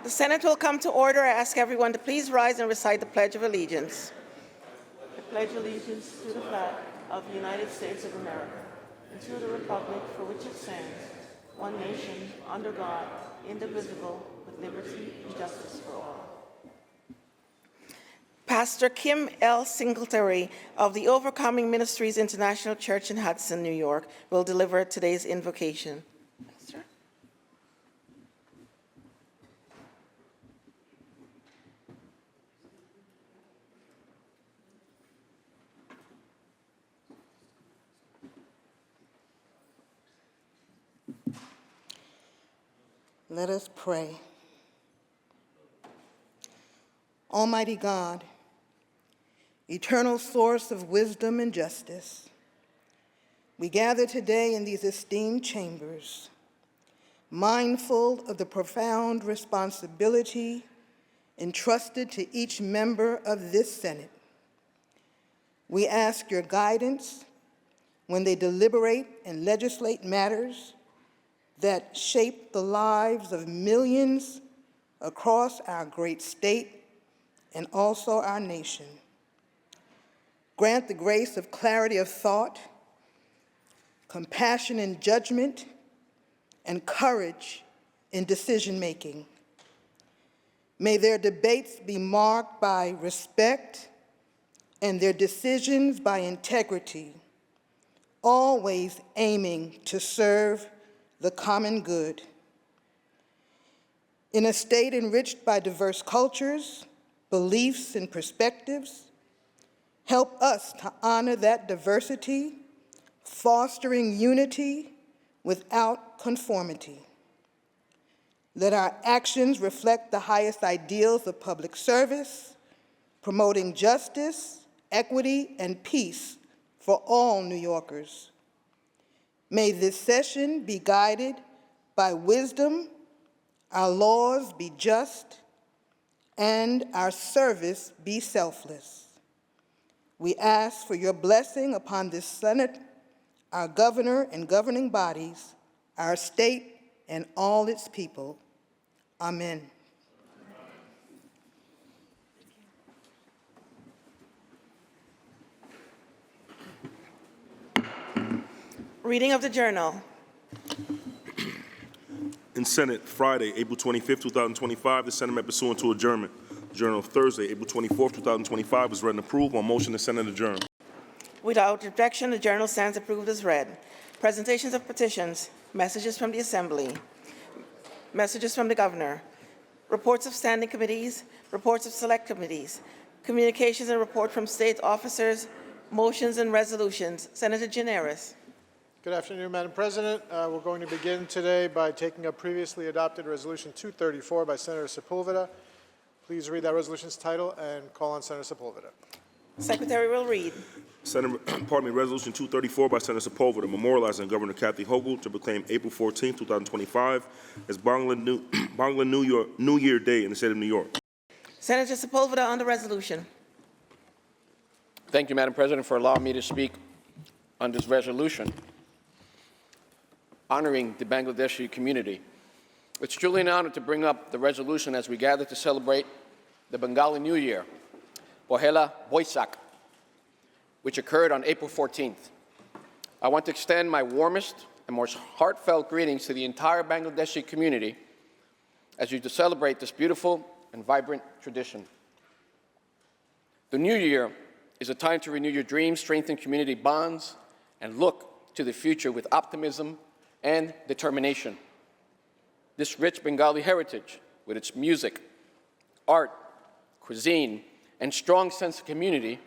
The Senate will come to order. I ask everyone to please rise and recite the Pledge of Allegiance. I pledge allegiance to the flag of the United States of America and to the republic for which it stands, one nation, under God, indivisible, with liberty and justice for all. Pastor Kim L. Singletary of the Overcoming Ministries International Church in Hudson, New York, will deliver today's invocation. Pastor? Let us pray. Almighty God, eternal source of wisdom and justice, we gather today in these esteemed chambers, mindful of the profound responsibility entrusted to each member of this Senate. We ask your guidance when they deliberate and legislate matters that shape the lives of millions across our great state and also our nation. Grant the grace of clarity of thought, compassion in judgment, and courage in decision-making. May their debates be marked by respect and their decisions by integrity, always aiming to serve the common good. In a state enriched by diverse cultures, beliefs, and perspectives, help us to honor that diversity, fostering unity without conformity. Let our actions reflect the highest ideals of public service, promoting justice, equity, and peace for all New Yorkers. May this session be guided by wisdom, our laws be just, and our service be selfless. We ask for your blessing upon this Senate, our governor and governing bodies, our state, and all its people. Amen. Reading of the journal. In Senate, Friday, April 25th, 2025, the Senate met pursuant to adjournment. Journal of Thursday, April 24th, 2025 is read and approved. On motion, the Senate adjourn. Without objection, the journal stands approved as read. Presentations of petitions, messages from the Assembly, messages from the Governor, reports of standing committees, reports of select committees, communications and report from state officers, motions and resolutions. Senator Gineris. Good afternoon, Madam President. We're going to begin today by taking up previously adopted Resolution 234 by Senator Sepulveda. Please read that resolution's title and call on Senator Sepulveda. Secretary will read. Resolution 234 by Senator Sepulveda, memorializing Governor Kathy Hochul to proclaim April 14, 2025 as Bangla New Year Day in the state of New York. Senator Sepulveda on the resolution. Thank you, Madam President, for allowing me to speak on this resolution honoring the Bangladeshi community. It's truly an honor to bring up the resolution as we gather to celebrate the Bengali New Year, Pohela Boisak, which occurred on April 14th. I want to extend my warmest and most heartfelt greetings to the entire Bangladeshi community as you celebrate this beautiful and vibrant tradition. The New Year is a time to renew your dreams, strengthen community bonds, and look to the future with optimism and determination. This rich Bengali heritage, with its music, art, cuisine, and strong sense of community,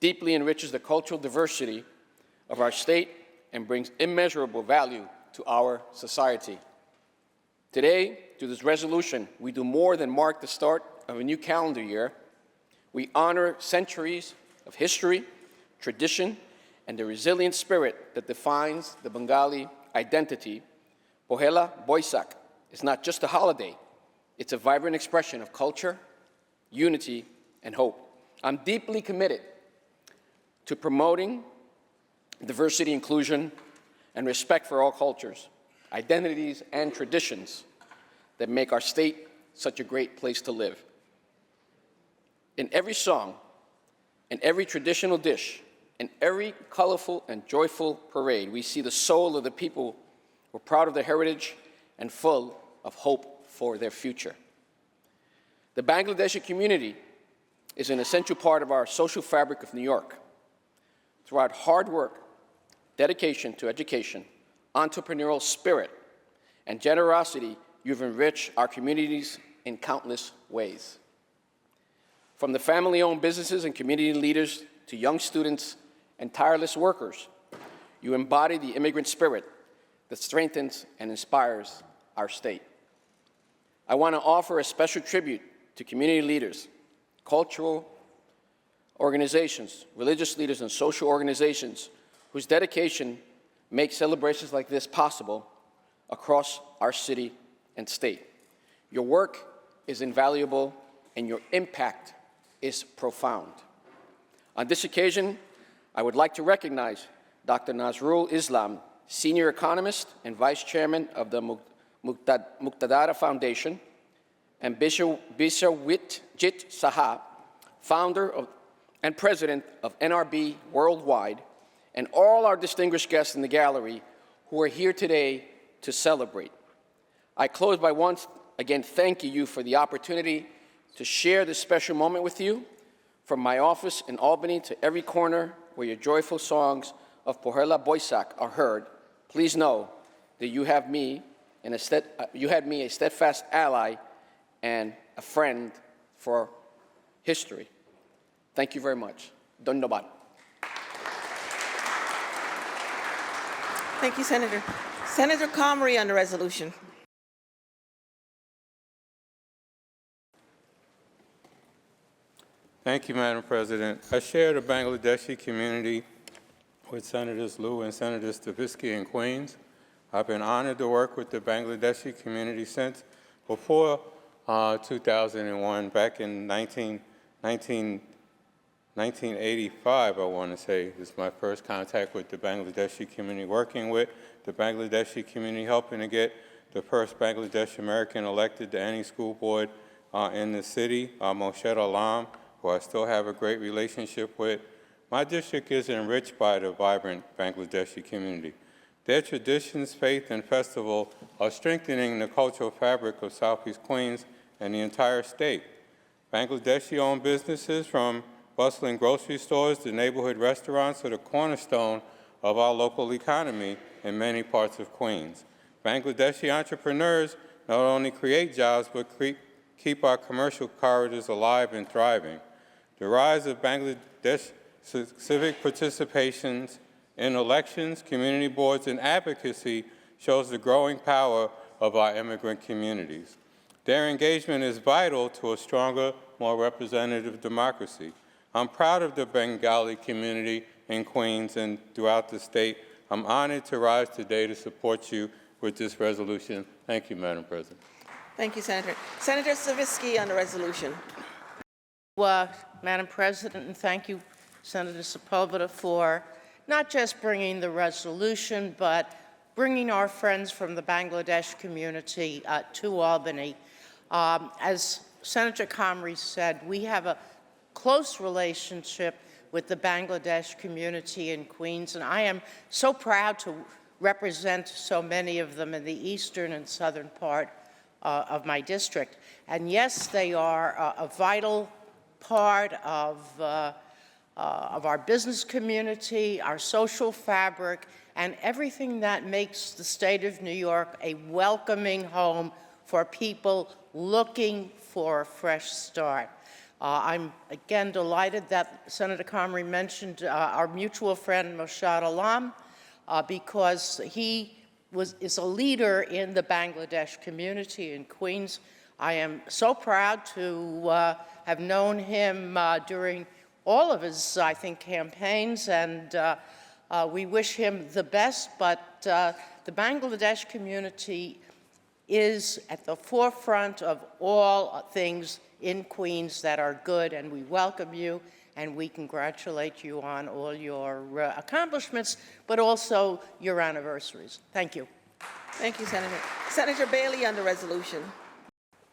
deeply enriches the cultural diversity of our state and brings immeasurable value to our society. Today, through this resolution, we do more than mark the start of a new calendar year. We honor centuries of history, tradition, and the resilient spirit that defines the Bengali identity. Pohela Boisak is not just a holiday, it's a vibrant expression of culture, unity, and hope. I'm deeply committed to promoting diversity, inclusion, and respect for all cultures, identities, and traditions that make our state such a great place to live. In every song, in every traditional dish, in every colorful and joyful parade, we see the soul of the people who are proud of their heritage and full of hope for their future. The Bangladeshi community is an essential part of our social fabric of New York. Throughout hard work, dedication to education, entrepreneurial spirit, and generosity, you've enriched our communities in countless ways. From the family-owned businesses and community leaders to young students and tireless workers, you embody the immigrant spirit that strengthens and inspires our state. I want to offer a special tribute to community leaders, cultural organizations, religious leaders, and social organizations whose dedication makes celebrations like this possible across our city and state. Your work is invaluable and your impact is profound. On this occasion, I would like to recognize Dr. Nazrul Islam, Senior Economist and Vice Chairman of the Muqtadara Foundation, and Biswajit Saha, Founder and President of NRB Worldwide, and all our distinguished guests in the gallery who are here today to celebrate. I close by once again thanking you for the opportunity to share this special moment with you. From my office in Albany to every corner where your joyful songs of Pohela Boisak are heard, please know that you had me a steadfast ally and a friend for history. Thank you very much. Dhanyabad. Thank you, Senator. Senator Comrie on the resolution. Thank you, Madam President. I share the Bangladeshi community with Senators Liu and Senator Stavisky in Queens. I've been honored to work with the Bangladeshi community since before 2001, back in 1985, I want to say, is my first contact with the Bangladeshi community, working with the Bangladeshi community, helping to get the first Bangladeshi American elected to any school board in the city, Moshed Alam, who I still have a great relationship with. My district is enriched by the vibrant Bangladeshi community. Their traditions, faith, and festival are strengthening the cultural fabric of Southeast Queens and the entire state. Bangladeshi-owned businesses, from bustling grocery stores to neighborhood restaurants, are the cornerstone of our local economy in many parts of Queens. Bangladeshi entrepreneurs not only create jobs, but keep our commercial corridors alive and thriving. The rise of Bangladesh civic participations in elections, community boards, and advocacy shows the growing power of our immigrant communities. Their engagement is vital to a stronger, more representative democracy. I'm proud of the Bengali community in Queens and throughout the state. I'm honored to rise today to support you with this resolution. Thank you, Madam President. Thank you, Senator. Senator Stavisky on the resolution. Madam President, and thank you, Senator Sepulveda, for not just bringing the resolution, but bringing our friends from the Bangladesh community to Albany. As Senator Comrie said, we have a close relationship with the Bangladesh community in Queens, and I am so proud to represent so many of them in the eastern and southern part of my district. And yes, they are a vital part of our business community, our social fabric, and everything that makes the state of New York a welcoming home for people looking for a fresh start. I'm again delighted that Senator Comrie mentioned our mutual friend Moshed Alam, because he is a leader in the Bangladesh community in Queens. I am so proud to have known him during all of his, I think, campaigns, and we wish him the best, but the Bangladesh community is at the forefront of all things in Queens that are good, and we welcome you, and we congratulate you on all your accomplishments, but also your anniversaries. Thank you. Thank you, Senator. Senator Bailey on the resolution.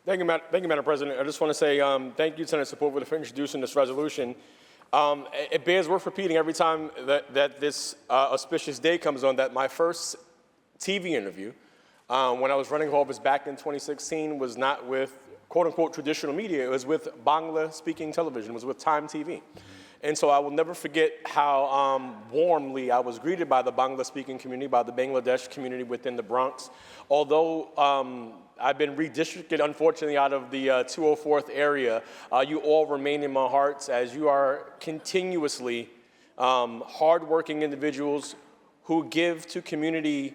Thank you, Madam President. I just want to say thank you, Senator Sepulveda, for introducing this resolution. It bears worth repeating every time that this auspicious day comes on that my first TV interview when I was running for office back in 2016 was not with quote-unquote traditional media. It was with Bangla-speaking television. It was with Time TV. And so I will never forget how warmly I was greeted by the Bangla-speaking community, by the Bangladesh community within the Bronx. Although I've been redistricted, unfortunately, out of the 204th area, you all remain in my hearts as you are continuously hardworking individuals who give to community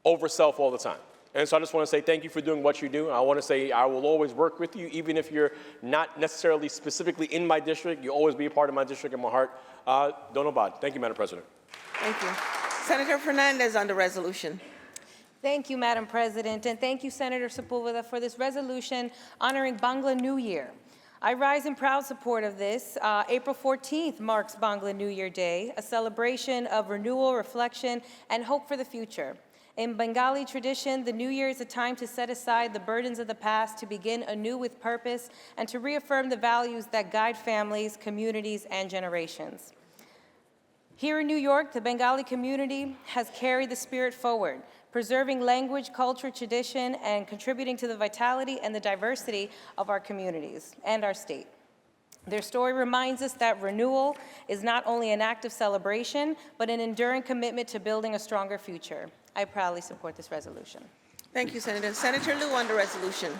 over self all the time. And so I just want to say thank you for doing what you do. I want to say I will always work with you, even if you're not necessarily specifically in my district. You'll always be a part of my district in my heart. Don't abad. Thank you, Madam President. Thank you. Senator Fernandez on the resolution. Thank you, Madam President, and thank you, Senator Sepulveda, for this resolution honoring Bangla New Year. I rise in proud support of this. April 14th marks Bangla New Year Day, a celebration of renewal, reflection, and hope for the future. In Bengali tradition, the New Year is a time to set aside the burdens of the past, to begin anew with purpose, and to reaffirm the values that guide families, communities, and generations. Here in New York, the Bengali community has carried the spirit forward, preserving language, culture, tradition, and contributing to the vitality and the diversity of our communities and our state. Their story reminds us that renewal is not only an act of celebration, but an enduring commitment to building a stronger future. I proudly support this resolution. Thank you, Senator. Senator Liu on the resolution.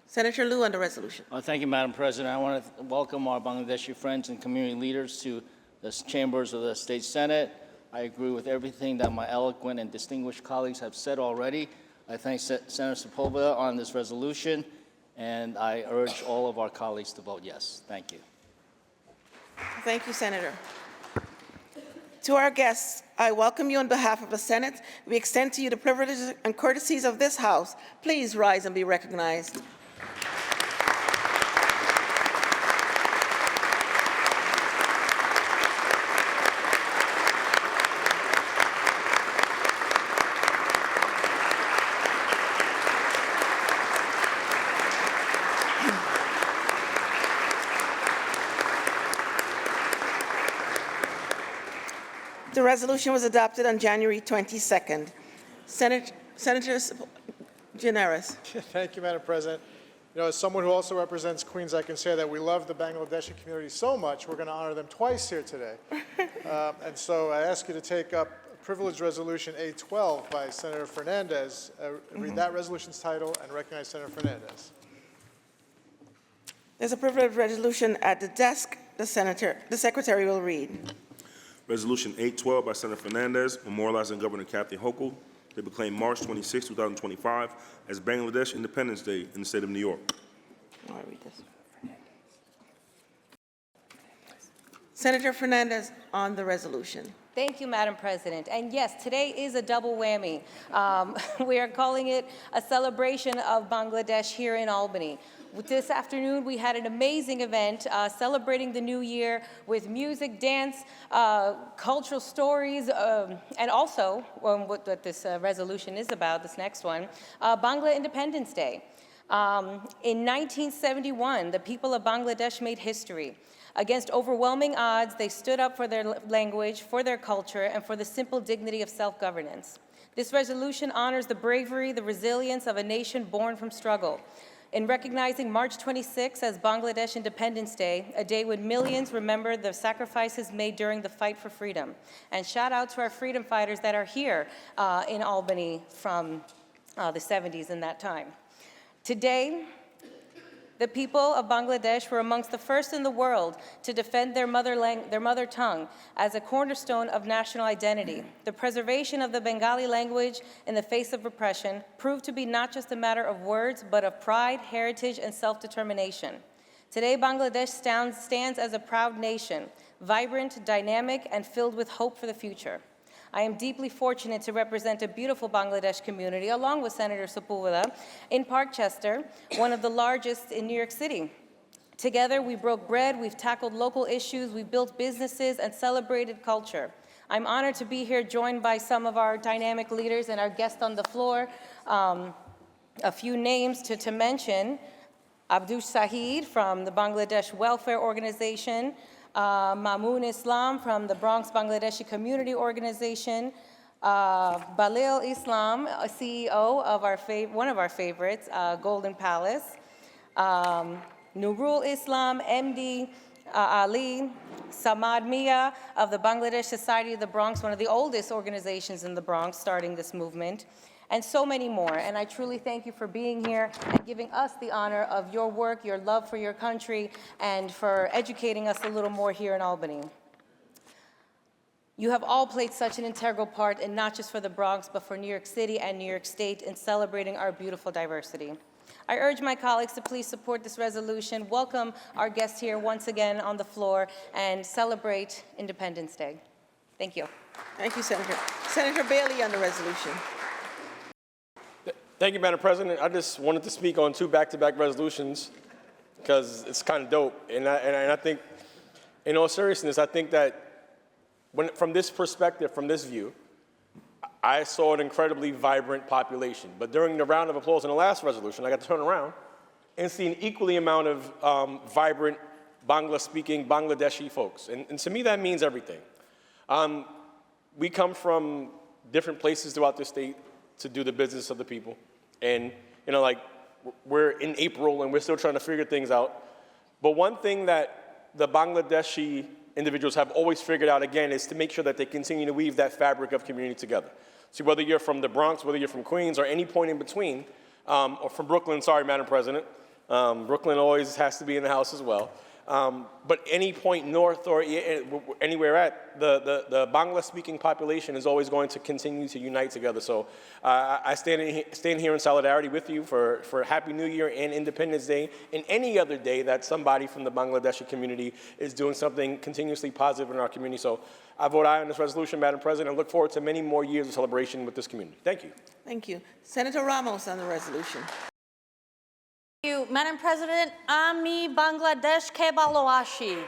Senator Liu on the resolution. Thank you, Madam President. I want to welcome our Bangladeshi friends and community leaders to the chambers of the State Senate. I agree with everything that my eloquent and distinguished colleagues have said already. I thank Senator Sepulveda on this resolution, and I urge all of our colleagues to vote yes. Thank you. Thank you, Senator. To our guests, I welcome you on behalf of the Senate. We extend to you the privileges and courtesies of this House. Please rise and be recognized. The resolution was adopted on January 22nd. Senator Gianaris. Thank you, Madam President. You know, as someone who also represents Queens, I can say that we love the Bangladeshi community so much, we're going to honor them twice here today. And so I ask you to take up Privilege Resolution A12 by Senator Fernandez. Read that resolution's title and recognize Senator Fernandez. There's a privilege resolution at the desk. The Secretary will read. Resolution 812 by Senator Fernandez, memorializing Governor Kathy Hochul. They proclaim March 26, 2025 as Bangladesh Independence Day in the state of New York. I'll read this. Senator Fernandez on the resolution. Thank you, Madam President. And yes, today is a double whammy. We are calling it a celebration of Bangladesh here in Albany. This afternoon, we had an amazing event celebrating the new year with music, dance, cultural stories, and also what this resolution is about, this next one, Bangla Independence Day. In 1971, the people of Bangladesh made history. Against overwhelming odds, they stood up for their language, for their culture, and for the simple dignity of self-governance. This resolution honors the bravery, the resilience of a nation born from struggle. In recognizing March 26 as Bangladesh Independence Day, a day when millions remember the sacrifices made during the fight for freedom. And shout out to our freedom fighters that are here in Albany from the 70s and that time. Today, the people of Bangladesh were amongst the first in the world to defend their mother tongue as a cornerstone of national identity. The preservation of the Bengali language in the face of repression proved to be not just a matter of words, but of pride, heritage, and self-determination. Today, Bangladesh stands as a proud nation, vibrant, dynamic, and filled with hope for the future. I am deeply fortunate to represent a beautiful Bangladesh community, along with Senator Sepulveda, in Parkchester, one of the largest in New York City. Together, we broke bread, we've tackled local issues, we built businesses, and celebrated culture. I'm honored to be here, joined by some of our dynamic leaders and our guest on the floor. A few names to mention: Abdul Sahid from the Bangladesh Welfare Organization, Mamoon Islam from the Bronx Bangladeshi Community Organization, Balil Islam, a CEO of one of our favorites, Golden Palace, Nurul Islam, MD Ali, Samad Mia of the Bangladesh Society of the Bronx, one of the oldest organizations in the Bronx starting this movement, and so many more. And I truly thank you for being here and giving us the honor of your work, your love for your country, and for educating us a little more here in Albany. You have all played such an integral part, and not just for the Bronx, but for New York City and New York State in celebrating our beautiful diversity. I urge my colleagues to please support this resolution, welcome our guests here once again on the floor, and celebrate Independence Day. Thank you. Thank you, Senator. Senator Bailey on the resolution. Thank you, Madam President. I just wanted to speak on 2 back-to-back resolutions because it's kind of dope. And I think, in all seriousness, I think that from this perspective, from this view, I saw an incredibly vibrant population. But during the round of applause in the last resolution, I got to turn around and see an equally amount of vibrant Bangla-speaking Bangladeshi folks. And to me, that means everything. We come from different places throughout the state to do the business of the people. And, like, we're in April and we're still trying to figure things out. But one thing that the Bangladeshi individuals have always figured out, again, is to make sure that they continue to weave that fabric of community together. So whether you're from the Bronx, whether you're from Queens, or any point in between, or from Brooklyn, sorry, Madam President. Brooklyn always has to be in the house as well. But any point north or anywhere at, the Bangla-speaking population is always going to continue to unite together. So I stand here in solidarity with you for Happy New Year and Independence Day and any other day that somebody from the Bangladeshi community is doing something continuously positive in our community. So I vote aye on this resolution, Madam President, and look forward to many more years of celebration with this community. Thank you. Thank you. Senator Ramos on the resolution. Thank you, Madam President. Ami Bangladesh ke balobashi.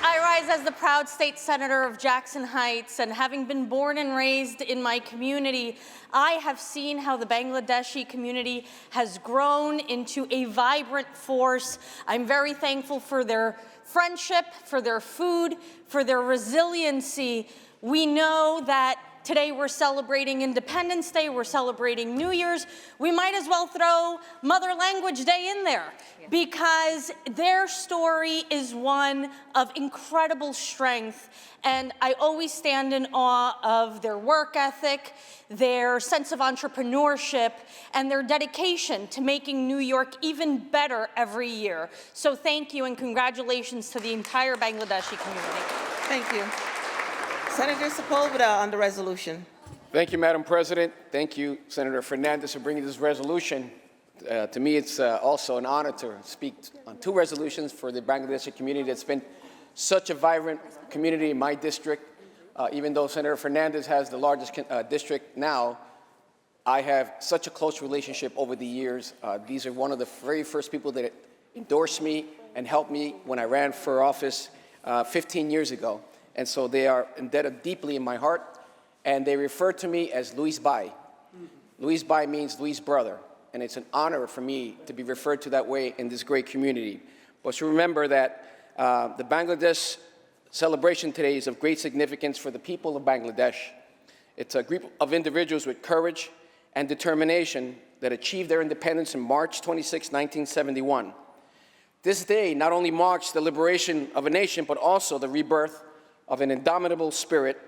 I rise as the proud state senator of Jackson Heights, and having been born and raised in my community, I have seen how the Bangladeshi community has grown into a vibrant force. I'm very thankful for their friendship, for their food, for their resiliency. We know that today we're celebrating Independence Day, we're celebrating New Year's. We might as well throw Mother Language Day in there because their story is one of incredible strength. And I always stand in awe of their work ethic, their sense of entrepreneurship, and their dedication to making New York even better every year. So thank you and congratulations to the entire Bangladeshi community. Thank you. Senator Sepulveda on the resolution. Thank you, Madam President. Thank you, Senator Fernandez, for bringing this resolution. To me, it's also an honor to speak on 2 resolutions for the Bangladeshi community that's been such a vibrant community in my district. Even though Senator Fernandez has the largest district now, I have such a close relationship over the years. These are one of the very first people that endorsed me and helped me when I ran for office 15 years ago. And so they are indebted deeply in my heart, and they refer to me as Luis Bai. Luis Bai means Luis brother, and it's an honor for me to be referred to that way in this great community. But to remember that the Bangladesh celebration today is of great significance for the people of Bangladesh. It's a group of individuals with courage and determination that achieved their independence in March 26, 1971. This day not only marks the liberation of a nation, but also the rebirth of an indomitable spirit,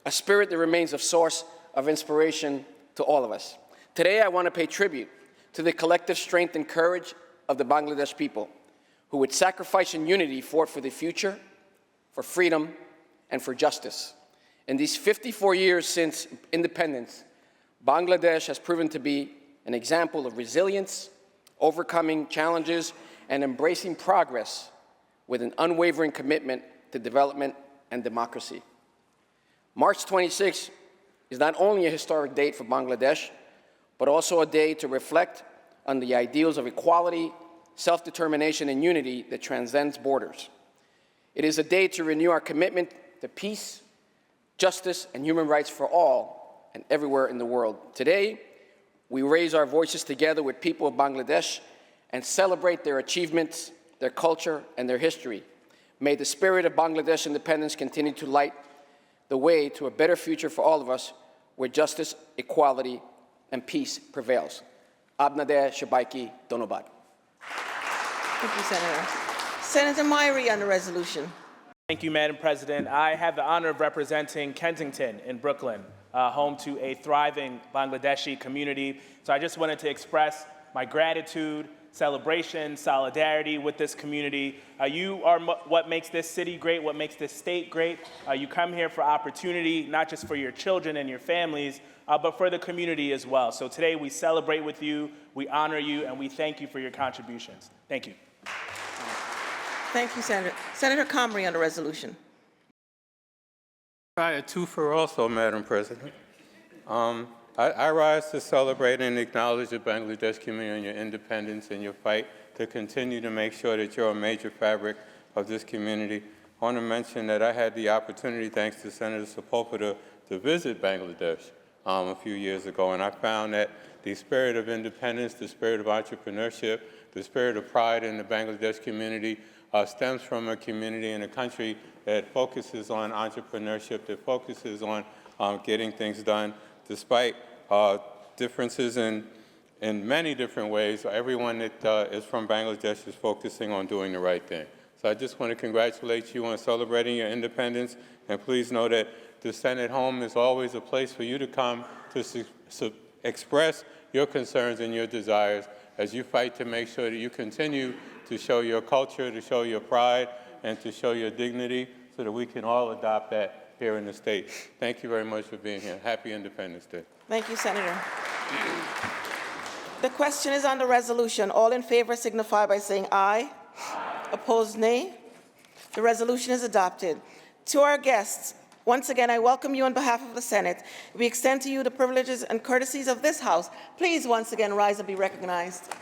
a spirit that remains a source of inspiration to all of us. Today, I want to pay tribute to the collective strength and courage of the Bangladesh people, who with sacrifice and unity fought for the future, for freedom, and for justice. In these 54 years since independence, Bangladesh has proven to be an example of resilience, overcoming challenges, and embracing progress with an unwavering commitment to development and democracy. March 26 is not only a historic date for Bangladesh, but also a day to reflect on the ideals of equality, self-determination, and unity that transcends borders. It is a day to renew our commitment to peace, justice, and human rights for all and everywhere in the world. Today, we raise our voices together with people of Bangladesh and celebrate their achievements, their culture, and their history. May the spirit of Bangladesh independence continue to light the way to a better future for all of us, where justice, equality, and peace prevails. Abnadeh Shabaiki Donobad. Thank you, Senator. Senator Myrie on the resolution. Thank you, Madam President. I have the honor of representing Kensington in Brooklyn, home to a thriving Bangladeshi community. So I just wanted to express my gratitude, celebration, solidarity with this community. You are what makes this city great, what makes this state great. You come here for opportunity, not just for your children and your families, but for the community as well. So today we celebrate with you, we honor you, and we thank you for your contributions. Thank you. Thank you, Senator. Senator Comrie on the resolution. Try a twofer also, Madam President. I rise to celebrate and acknowledge the Bangladesh community and your independence and your fight to continue to make sure that you're a major fabric of this community. I want to mention that I had the opportunity, thanks to Senator Sepulveda, to visit Bangladesh a few years ago, and I found that the spirit of independence, the spirit of entrepreneurship, the spirit of pride in the Bangladesh community stems from a community and a country that focuses on entrepreneurship, that focuses on getting things done, despite differences in many different ways. Everyone that is from Bangladesh is focusing on doing the right thing. So I just want to congratulate you on celebrating your independence, and please know that the Senate home is always a place for you to come to express your concerns and your desires as you fight to make sure that you continue to show your culture, to show your pride, and to show your dignity so that we can all adopt that here in the state. Thank you very much for being here. Happy Independence Day. Thank you, Senator. The question is on the resolution. All in favor signify by saying aye. Aye. Opposed, nay. The resolution is adopted. To our guests, once again, I welcome you on behalf of the Senate. We extend to you the privileges and courtesies of this House. Please, once again, rise and be recognized.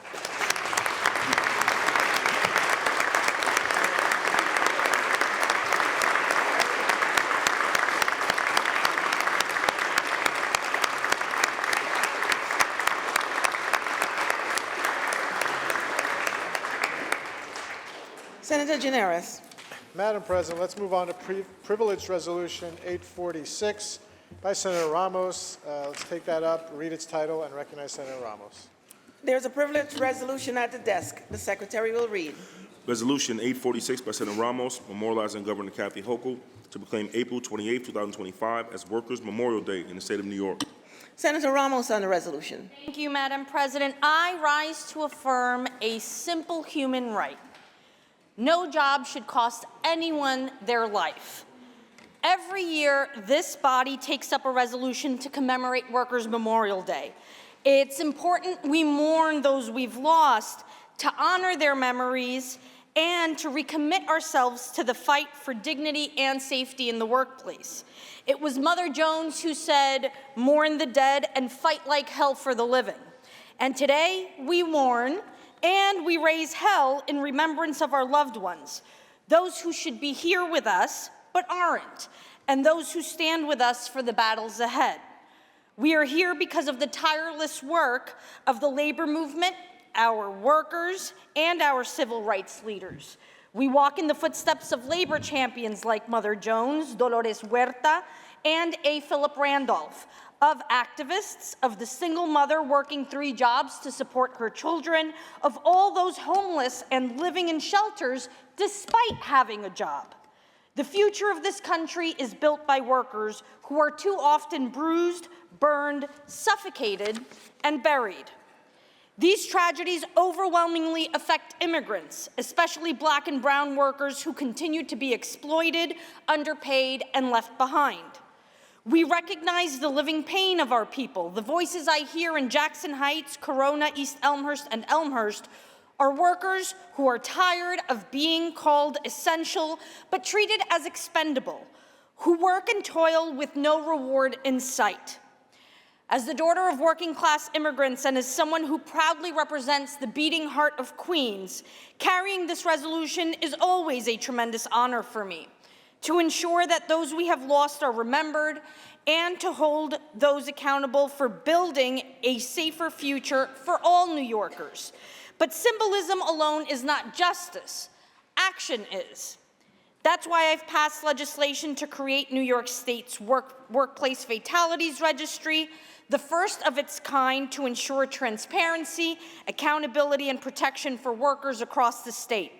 Senator Gineris. Madam President, let's move on to Privilege Resolution 846 by Senator Ramos. Let's take that up, read its title, and recognize Senator Ramos. There's a privileged resolution at the desk. The Secretary will read. Resolution 846 by Senator Ramos, memorializing Governor Kathy Hochul to proclaim April 28, 2025 as Workers' Memorial Day in the state of New York. Senator Ramos on the resolution. Thank you, Madam President. I rise to affirm a simple human right. No job should cost anyone their life. Every year, this body takes up a resolution to commemorate Workers' Memorial Day. It's important we mourn those we've lost, to honor their memories, and to recommit ourselves to the fight for dignity and safety in the workplace. It was Mother Jones who said, "Mourn the dead and fight like hell for the living." And today, we mourn and we raise hell in remembrance of our loved ones, those who should be here with us but aren't, and those who stand with us for the battles ahead. We are here because of the tireless work of the labor movement, our workers, and our civil rights leaders. We walk in the footsteps of labor champions like Mother Jones, Dolores Huerta, and A. Philip Randolph, of activists, of the single mother working 3 jobs to support her children, of all those homeless and living in shelters despite having a job. The future of this country is built by workers who are too often bruised, burned, suffocated, and buried. These tragedies overwhelmingly affect immigrants, especially Black and brown workers who continue to be exploited, underpaid, and left behind. We recognize the living pain of our people. The voices I hear in Jackson Heights, Corona, East Elmhurst, and Elmhurst are workers who are tired of being called essential but treated as expendable, who work and toil with no reward in sight. As the daughter of working-class immigrants and as someone who proudly represents the beating heart of Queens, carrying this resolution is always a tremendous honor for me. To ensure that those we have lost are remembered and to hold those accountable for building a safer future for all New Yorkers. But symbolism alone is not justice. Action is. That's why I've passed legislation to create New York State's Workplace Fatalities Registry, the first of its kind to ensure transparency, accountability, and protection for workers across the state.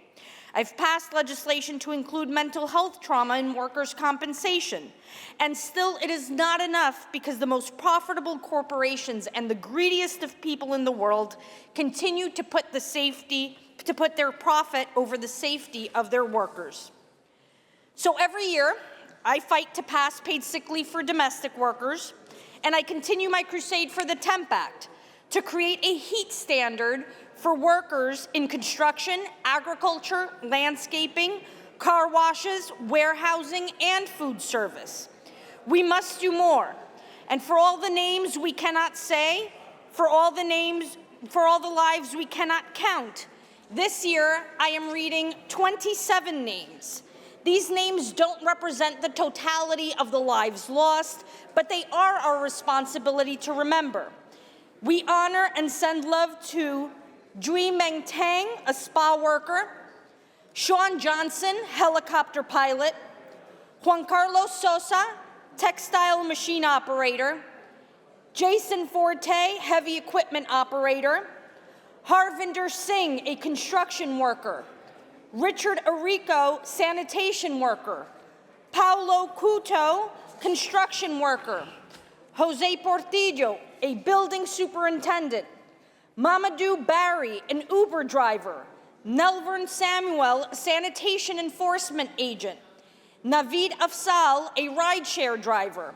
I've passed legislation to include mental health trauma in workers' compensation. And still, it is not enough because the most profitable corporations and the greediest of people in the world continue to put their profit over the safety of their workers. So every year, I fight to pass paid sick leave for domestic workers, and I continue my crusade for the Temp Act to create a heat standard for workers in construction, agriculture, landscaping, car washes, warehousing, and food service. We must do more. And for all the names we cannot say, for all the lives we cannot count, this year I am reading 27 names. These names don't represent the totality of the lives lost, but they are our responsibility to remember. We honor and send love to Jui Meng Tang, a spa worker, Sean Johnson, helicopter pilot, Juan Carlos Sosa, textile machine operator, Jason Forte, heavy equipment operator, Harvinder Singh, a construction worker, Richard Arico, sanitation worker, Paulo Couto, construction worker, Jose Portillo, a building superintendent, Mamadou Barry, an Uber driver, Nelvern Samuel, a sanitation enforcement agent, Navid Afsal, a rideshare driver,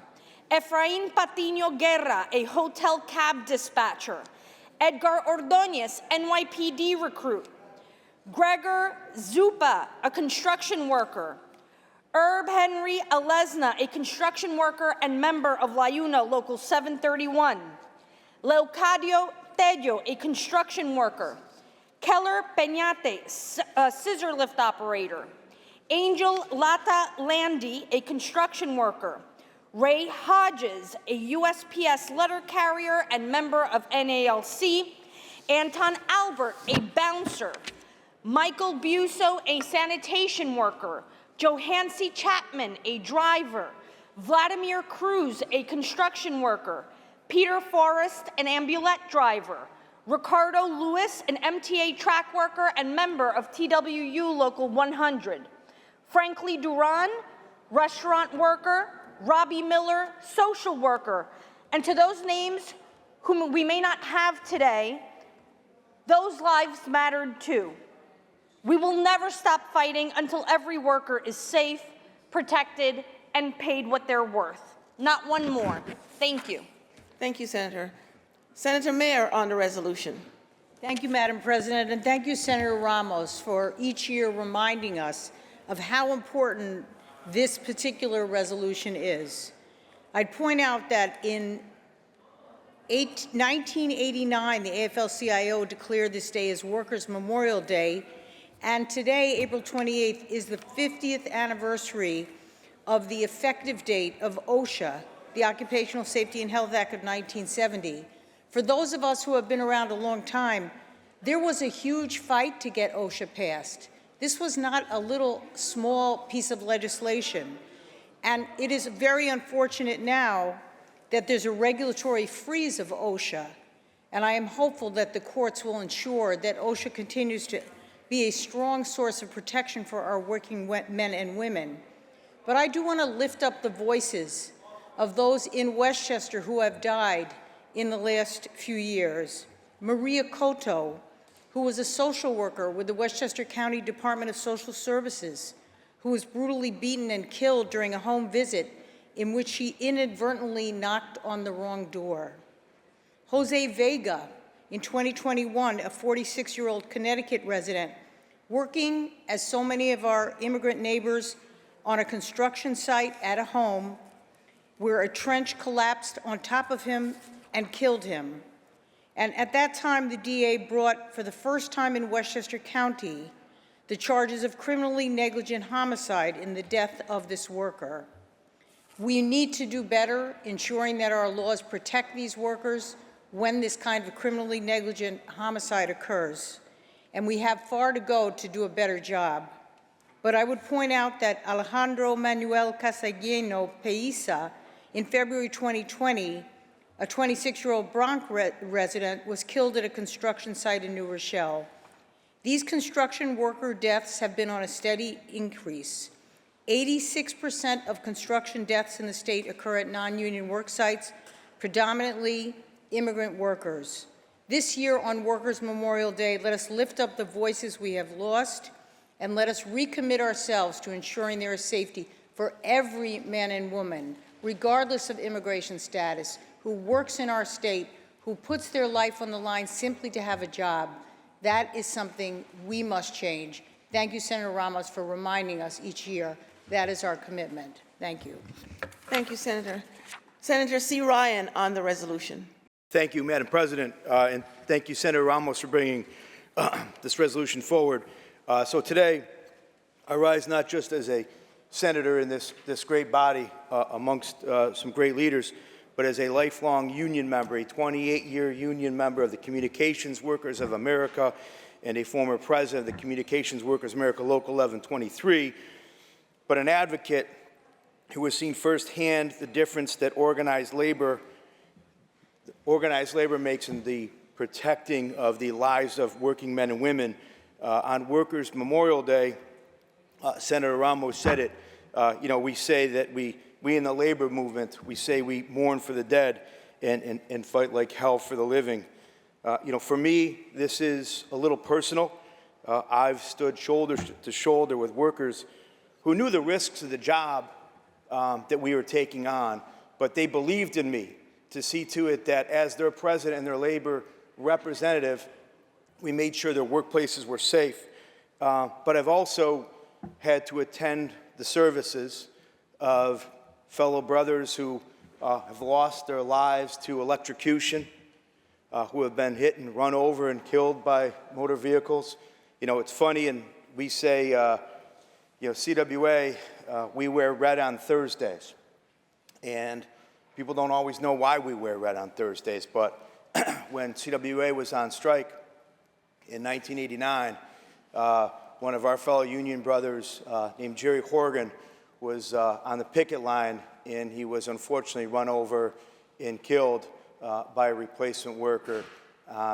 Efrain Patiño Guerra, a hotel cab dispatcher, Edgar Ordóñez, NYPD recruit, Gregor Zupa, a construction worker, Herb Henry Alesna, a construction worker and member of LIUNA Local 731, Leocadio Tello, a construction worker, Keller Peñate, a scissor lift operator, Angel Lata Landy, a construction worker, Ray Hodges, a USPS letter carrier and member of NALC, Anton Albert, a bouncer, Michael Buso, a sanitation worker, Johansi Chapman, a driver, Vladimir Cruz, a construction worker, Peter Forrest, an ambulette driver, Ricardo Lewis, an MTA track worker and member of TWU Local 100, Frankly Duran, restaurant worker, Robbie Miller, social worker, and to those names whom we may not have today, those lives mattered too. We will never stop fighting until every worker is safe, protected, and paid what they're worth. Not one more. Thank you. Thank you, Senator. Senator Mayer on the resolution. Thank you, Madam President, and thank you, Senator Ramos, for each year reminding us of how important this particular resolution is. I'd point out that in 1989, the AFL-CIO declared this day as Workers' Memorial Day, and today, April 28th, is the 50th anniversary of the effective date of OSHA, the Occupational Safety and Health Act of 1970. For those of us who have been around a long time, there was a huge fight to get OSHA passed. This was not a little small piece of legislation. And it is very unfortunate now that there's a regulatory freeze of OSHA. And I am hopeful that the courts will ensure that OSHA continues to be a strong source of protection for our working men and women. But I do want to lift up the voices of those in Westchester who have died in the last few years. Maria Cotto, who was a social worker with the Westchester County Department of Social Services, who was brutally beaten and killed during a home visit in which she inadvertently knocked on the wrong door. Jose Vega, in 2021, a 46-year-old Connecticut resident, working, as so many of our immigrant neighbors, on a construction site at a home where a trench collapsed on top of him and killed him. And at that time, the DA brought, for the first time in Westchester County, the charges of criminally negligent homicide in the death of this worker. We need to do better ensuring that our laws protect these workers when this kind of criminally negligent homicide occurs. And we have far to go to do a better job. But I would point out that Alejandro Manuel Casagueno Peiza, in February 2020, a 26-year-old Bronx resident, was killed at a construction site in New Rochelle. These construction worker deaths have been on a steady increase. 86% of construction deaths in the state occur at non-union work sites, predominantly immigrant workers. This year on Workers' Memorial Day, let us lift up the voices we have lost, and let us recommit ourselves to ensuring there is safety for every man and woman, regardless of immigration status, who works in our state, who puts their life on the line simply to have a job. That is something we must change. Thank you, Senator Ramos, for reminding us each year that is our commitment. Thank you. Thank you, Senator. Senator C. Ryan on the resolution. Thank you, Madam President, and thank you, Senator Ramos, for bringing this resolution forward. So today, I rise not just as a senator in this great body amongst some great leaders, but as a lifelong union member, a 28-year union member of the Communications Workers of America and a former president of the Communications Workers of America Local 1123, but an advocate who has seen firsthand the difference that organized labor makes in the protecting of the lives of working men and women. On Workers' Memorial Day, Senator Ramos said it, we say that we in the labor movement, we say we mourn for the dead and fight like hell for the living. For me, this is a little personal. I've stood shoulder to shoulder with workers who knew the risks of the job that we were taking on, but they believed in me to see to it that as their president and their labor representative, we made sure their workplaces were safe. But I've also had to attend the services of fellow brothers who have lost their lives to electrocution, who have been hit and run over and killed by motor vehicles. It's funny, and we say, CWA, we wear red on Thursdays. And people don't always know why we wear red on Thursdays, but when CWA was on strike in 1989, one of our fellow union brothers named Jerry Horgan was on the picket line, and he was unfortunately run over and killed by a replacement worker.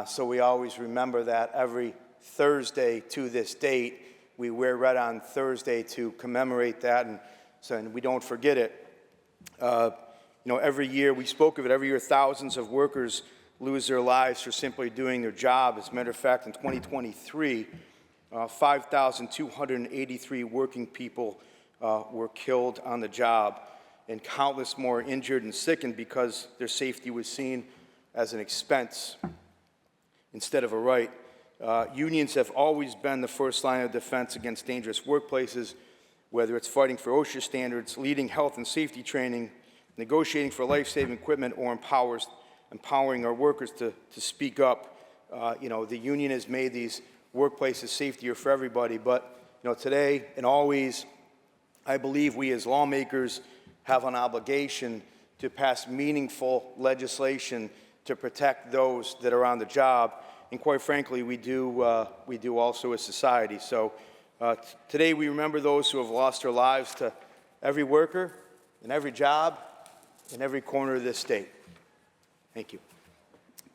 So we always remember that every Thursday to this date. We wear red on Thursday to commemorate that, and we don't forget it. Every year, we spoke of it, every year thousands of workers lose their lives for simply doing their job. As a matter of fact, in 2023, 5,283 working people were killed on the job, and countless more injured and sickened because their safety was seen as an expense instead of a right. Unions have always been the first line of defense against dangerous workplaces, whether it's fighting for OSHA standards, leading health and safety training, negotiating for life-saving equipment, or empowering our workers to speak up. The union has made these workplaces safer for everybody, but today and always, I believe we as lawmakers have an obligation to pass meaningful legislation to protect those that are on the job, and quite frankly, we do also as society. So today we remember those who have lost their lives to every worker and every job in every corner of this state. Thank you.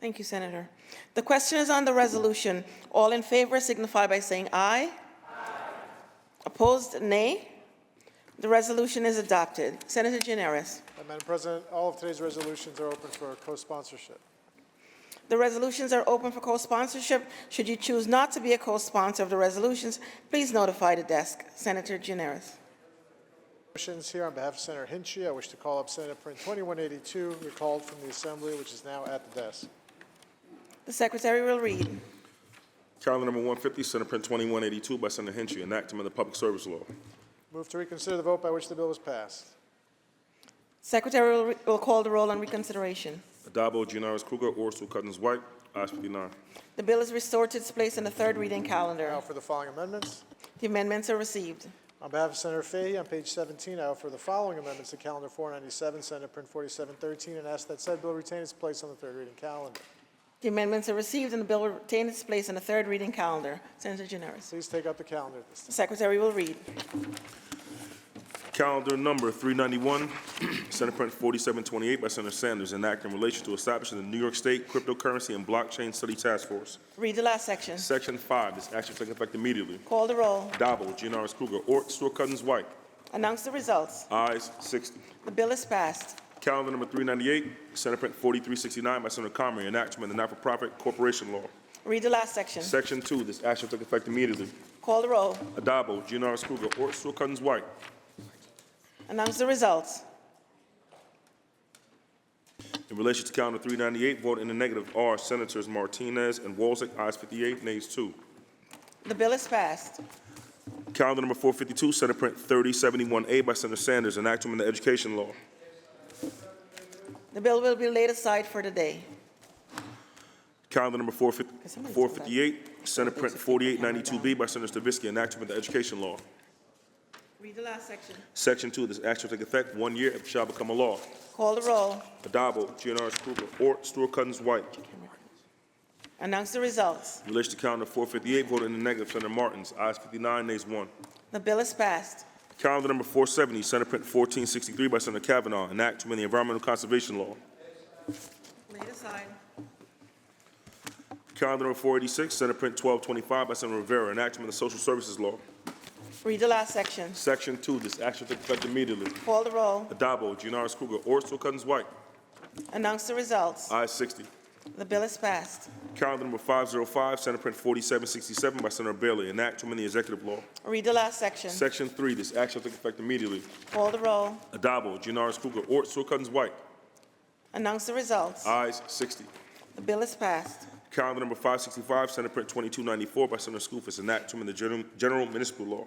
Thank you, Senator. The question is on the resolution. All in favor signify by saying aye. Aye. Opposed, nay. The resolution is adopted. Senator Gianaris. Madam President, all of today's resolutions are open for co-sponsorship. The resolutions are open for co-sponsorship. Should you choose not to be a co-sponsor of the resolutions, please notify the desk. Senator Gianaris. Here on behalf of Senator Hinchey, I wish to call up Senate Print 2182, recalled from the Assembly, which is now at the desk. The Secretary will read. Calendar number 150, Senate Print 2182 by Senator Hinchey, enactment of the Public Service Law. Move to reconsider the vote by which the bill was passed. Secretary will call the roll on reconsideration. Addabbo, Gianaris, Kruger, Orso, Cousins, White. Ayes 59. The bill is restored to its place in the third reading calendar. Now for the following amendments. The amendments are received. On behalf of Senator Fahey, on page 17, I offer the following amendments to Calendar 497, Senate Print 4713, and ask that said bill retain its place on the third reading calendar. The amendments are received and the bill will retain its place on the third reading calendar. Senator Janeris. Please take up the calendar at this time. The Secretary will read. Calendar number 391, Senate Print 4728 by Senator Sanders, an act in relation to establishing the New York State Cryptocurrency and Blockchain Study Task Force. Read the last section. Section 5, this action take effect immediately. Call the roll. Dabo, Giannaris Kruger, Ort, Stewart Cousins, White. Announce the results. Ayes 60. The bill is passed. Calendar number 398, Senate Print 4369 by Senator Comrie, enactment of the not-for-profit corporation law. Read the last section. Section 2, this action take effect immediately. Call the roll. Adabo, Giannaris Kruger, Ort, Stewart Cousins, White. Announce the results. In relation to calendar 398, vote in the negative are Senators Martinez and Walzek, ayes 58, nays 2. The bill is passed. Calendar number 452, Senate Print 3071A by Senator Sanders, enactment of the education law. The bill will be laid aside for the day. Calendar number 458, Senate Print 4892B by Senator Stavisky, enactment of the education law. Read the last section. Section 2, this act shall take effect 1 year and shall become a law. Call the roll. Adabo, Giannaris Kruger, Ort, Stewart Cousins, White. Announce the results. In relation to calendar 458, voted in the negative, Senator Martins, ayes 59, nays 1. The bill is passed. Calendar number 470, Senate Print 1463 by Senator Kavanaugh, enactment of the environmental conservation law. Laid aside. Calendar number 486, Senate Print 1225 by Senator Rivera, enactment of the social services law. Read the last section. Section 2, this act shall take effect immediately. Call the roll. Adabo, Giannaris Kruger, Ort, Stewart Cousins, White. Announce the results. Ayes 60. The bill is passed. Calendar number 505, Senate Print 4767 by Senator Bailey, enactment of the executive law. Read the last section. Section 3, this act shall take effect immediately. Call the roll. Adabo, Giannaris Kruger, Ort, Stewart Cousins, White. Announce the results. Ayes 60. The bill is passed. Calendar number 565, Senate Print 2294 by Senator Skoufis, enactment of the general municipal law.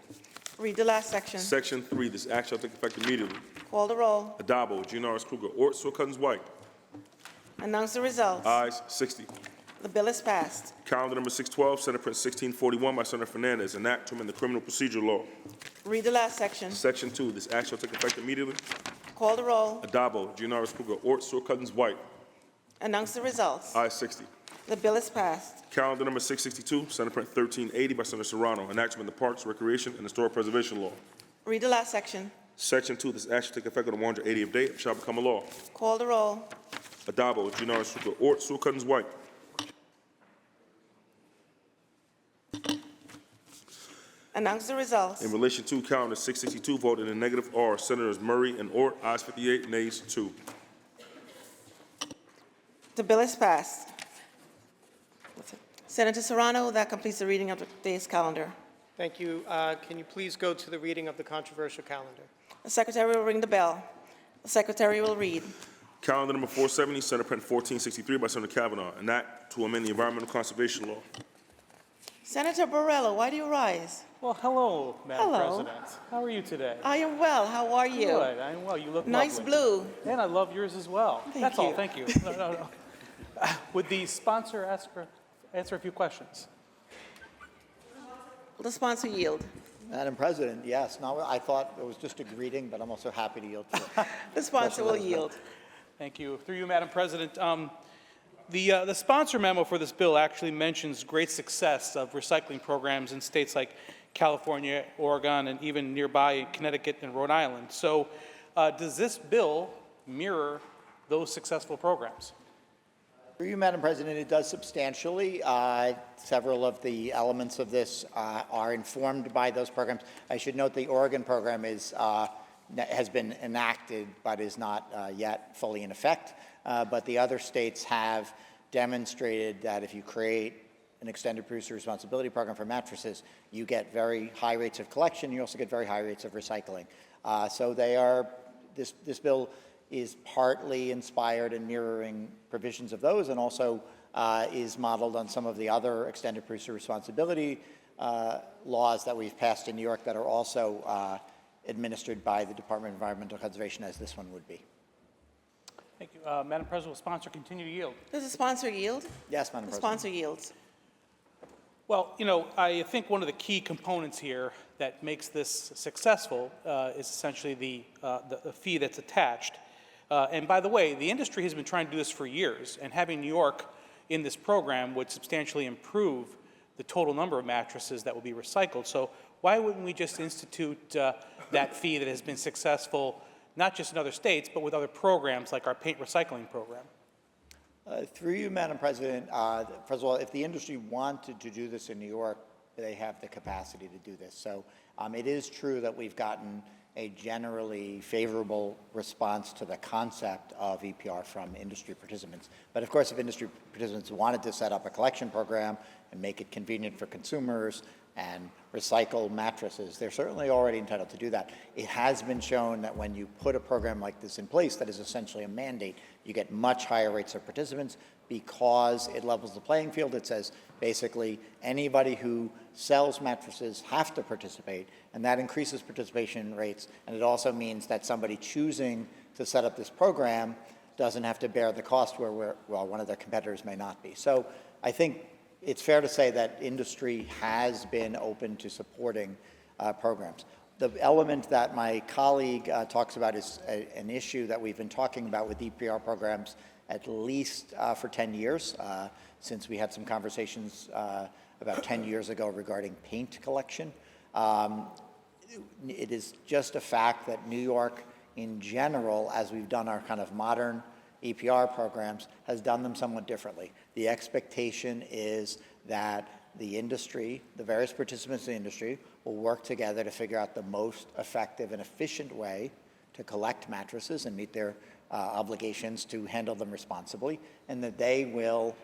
Read the last section. Section 3, this act shall take effect immediately. Call the roll. Adabo, Giannaris Kruger, Ort, Stewart Cousins, White. Announce the results. Ayes 60. The bill is passed. Calendar number 612, Senate Print 1641 by Senator Fernandez, enactment of the criminal procedure law. Read the last section. Section 2, this act shall take effect immediately. Call the roll. Adabo, Giannaris Kruger, Ort, Stewart Cousins, White. Announce the results. Ayes 60. The bill is passed. Calendar number 662, Senate Print 1380 by Senator Serrano, enactment of the Parks, Recreation, and Historic Preservation Law. Read the last section. Section 2, this act shall take effect on the 180th day and shall become a law. Call the roll. Adabo, Giannaris Kruger, Ort, Stewart Cousins, White. Announce the results. In relation to calendar 662, voted in the negative are Senators Murray and Ort, ayes 58, nays 2. The bill is passed. Senator Serrano, that completes the reading of the day's calendar. Thank you. Can you please go to the reading of the controversial calendar? The Secretary will ring the bell. The Secretary will read. Calendar number 470, Senate Print 1463 by Senator Kavanaugh, an act to amend the environmental conservation law. Senator Borrello, why do you rise? Well, hello, Madam Hello. President. How are you today? I am well. How are you? Good. I'm well. You look Nice lovely. blue. And I love yours as well. Thank That's all. you. Thank you. No. Would the sponsor answer a few questions? Will the sponsor yield? Madam President, yes. No, I thought it was just a greeting, but I'm also happy to yield to it. The sponsor will yield. Thank you. Through you, Madam President. The sponsor memo for this bill actually mentions great success of recycling programs in states like California, Oregon, and even nearby Connecticut and Rhode Island. So does this bill mirror those successful programs? Through you, Madam President, it does substantially. Several of the elements of this are informed by those programs. I should note the Oregon program has been enacted but is not yet fully in effect. But the other states have demonstrated that if you create an extended producer responsibility program for mattresses, you get very high rates of collection. You also get very high rates of recycling. So they are, this bill is partly inspired and mirroring provisions of those, and also is modeled on some of the other extended producer responsibility laws that we've passed in New York that are also administered by the Department of Environmental Conservation, as this one would be. Thank you. Madam President, will sponsor continue to yield? Does the sponsor yield? Yes, Madam The President. sponsor yields. Well, you know, I think one of the key components here that makes this successful is essentially the fee that's attached. And by the way, the industry has been trying to do this for years, and having New York in this program would substantially improve the total number of mattresses that will be recycled. So why wouldn't we just institute that fee that has been successful, not just in other states, but with other programs like our paint recycling program? Through you, Madam President, first of all, if the industry wanted to do this in New York, they have the capacity to do this. So it is true that we've gotten a generally favorable response to the concept of EPR from industry participants. But of course, if industry participants wanted to set up a collection program and make it convenient for consumers and recycle mattresses, they're certainly already entitled to do that. It has been shown that when you put a program like this in place that is essentially a mandate, you get much higher rates of participants because it levels the playing field. It says basically anybody who sells mattresses have to participate, and that increases participation rates. And it also means that somebody choosing to set up this program doesn't have to bear the cost where one of their competitors may not be. So I think it's fair to say that industry has been open to supporting programs. The element that my colleague talks about is an issue that we've been talking about with EPR programs at least for 10 years, since we had some conversations about 10 years ago regarding paint collection. It is just a fact that New York in general, as we've done our kind of modern EPR programs, has done them somewhat differently. The expectation is that the industry, the various participants in the industry, will work together to figure out the most effective and efficient way to collect mattresses and meet their obligations to handle them responsibly, and that they will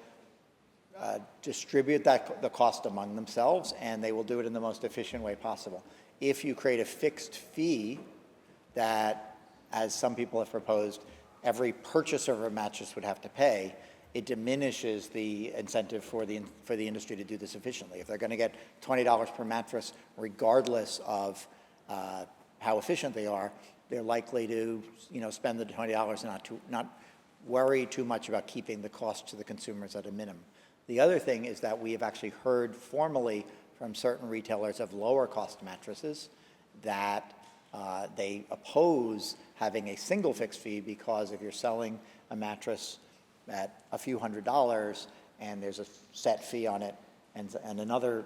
distribute the cost among themselves, and they will do it in the most efficient way possible. If you create a fixed fee that, as some people have proposed, every purchaser of a mattress would have to pay, it diminishes the incentive for the industry to do this efficiently. If they're going to get $20 per mattress, regardless of how efficient they are, they're likely to, spend the $20 and not worry too much about keeping the cost to the consumers at a minimum. The other thing is that we have actually heard formally from certain retailers of lower cost mattresses that they oppose having a single fixed fee, because if you're selling a mattress at a few $100s and there's a set fee on it, and another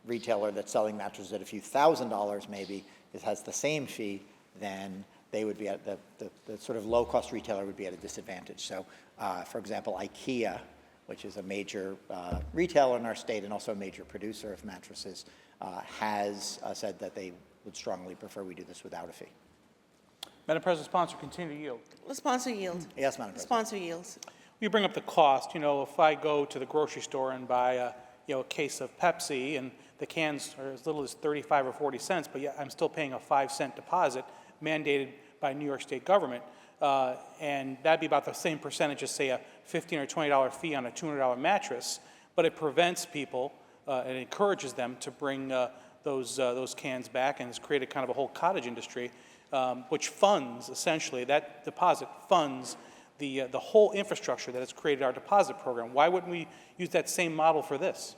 retailer that's selling mattresses at a few $1,000s maybe has the same fee, then they would be at the sort of low-cost retailer would be at a disadvantage. So, for example, IKEA, which is a major retailer in our state and also a major producer of mattresses, has said that they would strongly prefer we do this without a fee. Madam President, sponsor, continue to yield. The sponsor yield. Yes, Madam President. Sponsor yields. You bring up the cost. If I go to the grocery store and buy a case of Pepsi, and the cans are as little as 35 or 40 cents, but yet I'm still paying a 5-cent deposit mandated by New York State government, and that'd be about the same percentage as, say, a $15 or $20 fee on a $200 mattress, but it prevents people and encourages them to bring those cans back, and has created kind of a whole cottage industry, which funds, essentially, that deposit funds the whole infrastructure that has created our deposit program. Why wouldn't we use that same model for this?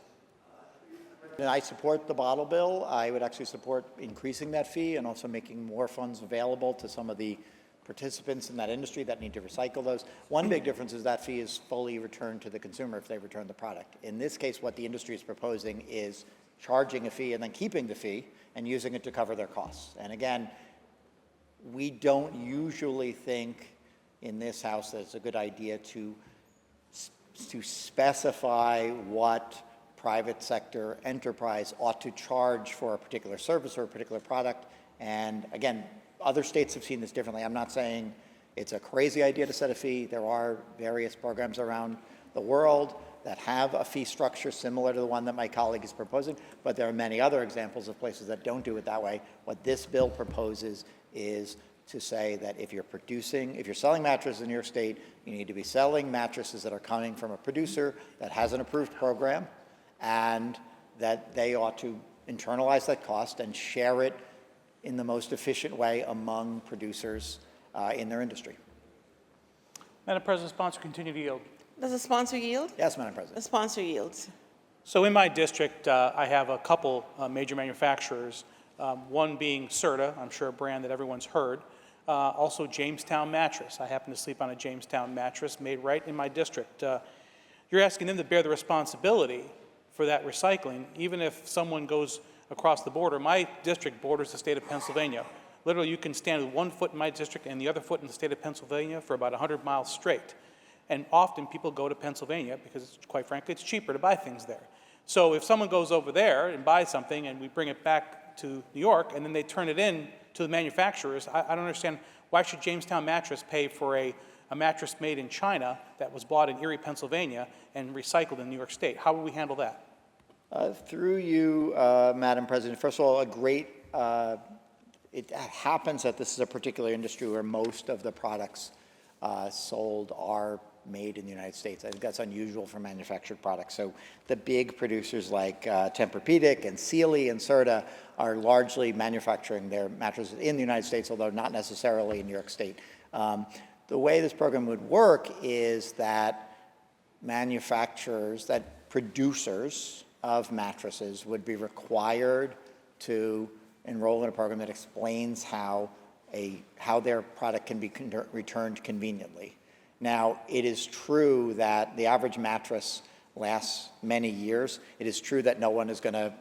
And I support the bottle bill. I would actually support increasing that fee and also making more funds available to some of the participants in that industry that need to recycle those. One big difference is that fee is fully returned to the consumer if they return the product. In this case, what the industry is proposing is charging a fee and then keeping the fee and using it to cover their costs. And again, we don't usually think in this House that it's a good idea to specify what private sector enterprise ought to charge for a particular service or a particular product. And again, other states have seen this differently. I'm not saying it's a crazy idea to set a fee. There are various programs around the world that have a fee structure similar to the one that my colleague is proposing, but there are many other examples of places that don't do it that way. What this bill proposes is to say that if you're selling mattresses in your state, you need to be selling mattresses that are coming from a producer that has an approved program, and that they ought to internalize that cost and share it in the most efficient way among producers in their industry. Madam President, sponsor, continue to yield. Does the sponsor yield? Yes, Madam President. The sponsor yields. So in my district, I have a couple major manufacturers One being Serta, I'm sure a brand that everyone's heard. Also Jamestown Mattress. I happen to sleep on a Jamestown mattress made right in my district. You're asking them to bear the responsibility for that recycling, even if someone goes across the border. My district borders the state of Pennsylvania. Literally, you can stand with one foot in my district and the other foot in the state of Pennsylvania for about 100 miles straight. And often people go to Pennsylvania because, quite frankly, it's cheaper to buy things there. So if someone goes over there and buys something and we bring it back to New York and then they turn it in to the manufacturers, I don't understand why should Jamestown Mattress pay for a mattress made in China that was bought in Erie, Pennsylvania and recycled in New York State. How will we handle that? Through you, Madam President, first of all, it happens that this is a particular industry where most of the products sold are made in the United States. I think that's unusual for manufactured products. So the big producers like Tempur-Pedic and Sealy and Serta are largely manufacturing their mattresses in the United States, although not necessarily in New York State. The way this program would work is that producers of mattresses would be required to enroll in a program that explains how their product can be returned conveniently. Now, it is true that the average mattress lasts many years. It is true that no one is going to,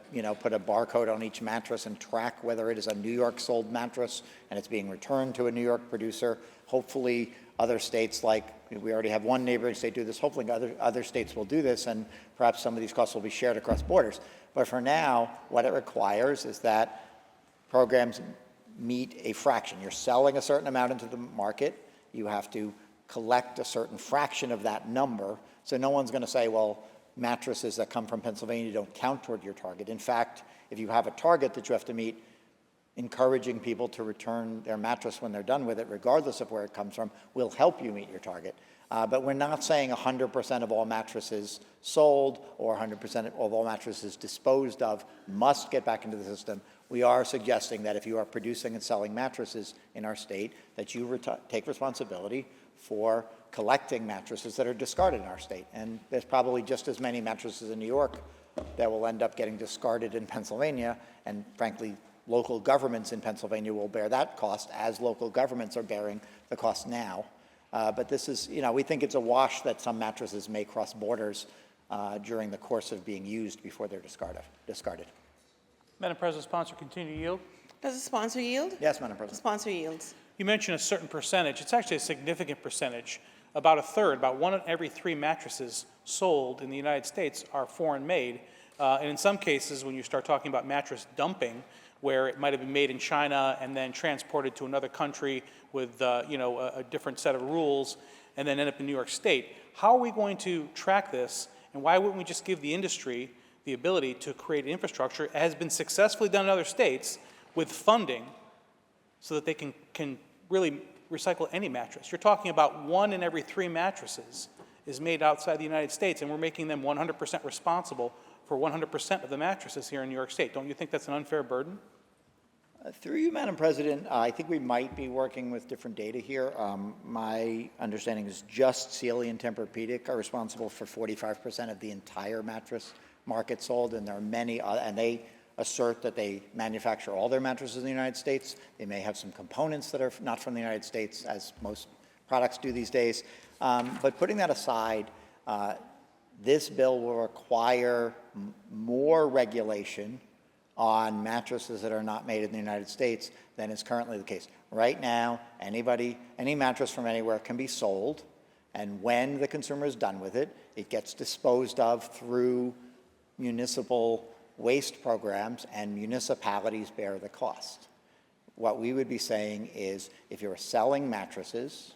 put a barcode on each mattress and track whether it is a New York sold mattress and it's being returned to a New York producer. Hopefully, other states, like we already have one neighboring state do this, hopefully other states will do this, and perhaps some of these costs will be shared across borders. But for now, what it requires is that programs meet a fraction. You're selling a certain amount into the market. You have to collect a certain fraction of that number. So no one's going to say, well, mattresses that come from Pennsylvania don't count toward your target. In fact, if you have a target that you have to meet, encouraging people to return their mattress when they're done with it, regardless of where it comes from, will help you meet your target. But we're not saying 100% of all mattresses sold or 100% of all mattresses disposed of must get back into the system. We are suggesting that if you are producing and selling mattresses in our state, that you take responsibility for collecting mattresses that are discarded in our state. And there's probably just as many mattresses in New York that will end up getting discarded in Pennsylvania, and frankly, local governments in Pennsylvania will bear that cost, as local governments are bearing the cost now. But this is, we think it's a wash that some mattresses may cross borders during the course of being used before they're discarded. Madam President, sponsor continue to yield. Does the sponsor yield? Yes, Madam The President. sponsor yields. You mentioned a certain percentage. It's actually a significant percentage. About a third, about 1 in every 3 mattresses sold in the United States are foreign made. And in some cases, when you start talking about mattress dumping, where it might have been made in China and then transported to another country with a different set of rules and then end up in New York State. How are we going to track this, and why wouldn't we just give the industry the ability to create infrastructure? It has been successfully done in other states with funding so that they can really recycle any mattress. You're talking about 1 in every 3 mattresses is made outside the United States, and we're making them 100% responsible for 100% of the mattresses here in New York State. Don't you think that's an unfair burden? Through you, Madam President, I think we might be working with different data here. My understanding is just Sealy and Tempur-Pedic are responsible for 45% of the entire mattress market sold, and there are many, and they assert that they manufacture all their mattresses in the United States. They may have some components that are not from the United States, as most products do these days. But putting that aside, this bill will require more regulation on mattresses that are not made in the United States than is currently the case. Right now, any mattress from anywhere can be sold, and when the consumer is done with it, it gets disposed of through municipal waste programs, and municipalities bear the cost. What we would be saying is, if you're selling mattresses,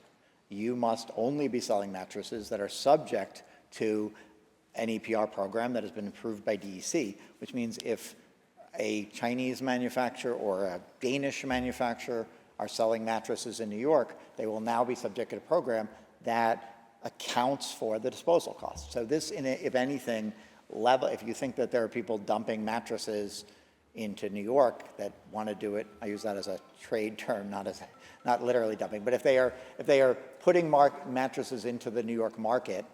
you must only be selling mattresses that are subject to an EPR program that has been approved by DEC, which means if a Chinese manufacturer or a Danish manufacturer are selling mattresses in New York, they will now be subject to a program that accounts for the disposal costs. So this, if anything, if you think that there are people dumping mattresses into New York that want to do it, I use that as a trade term, not literally dumping, but if they are putting mattresses into the New York market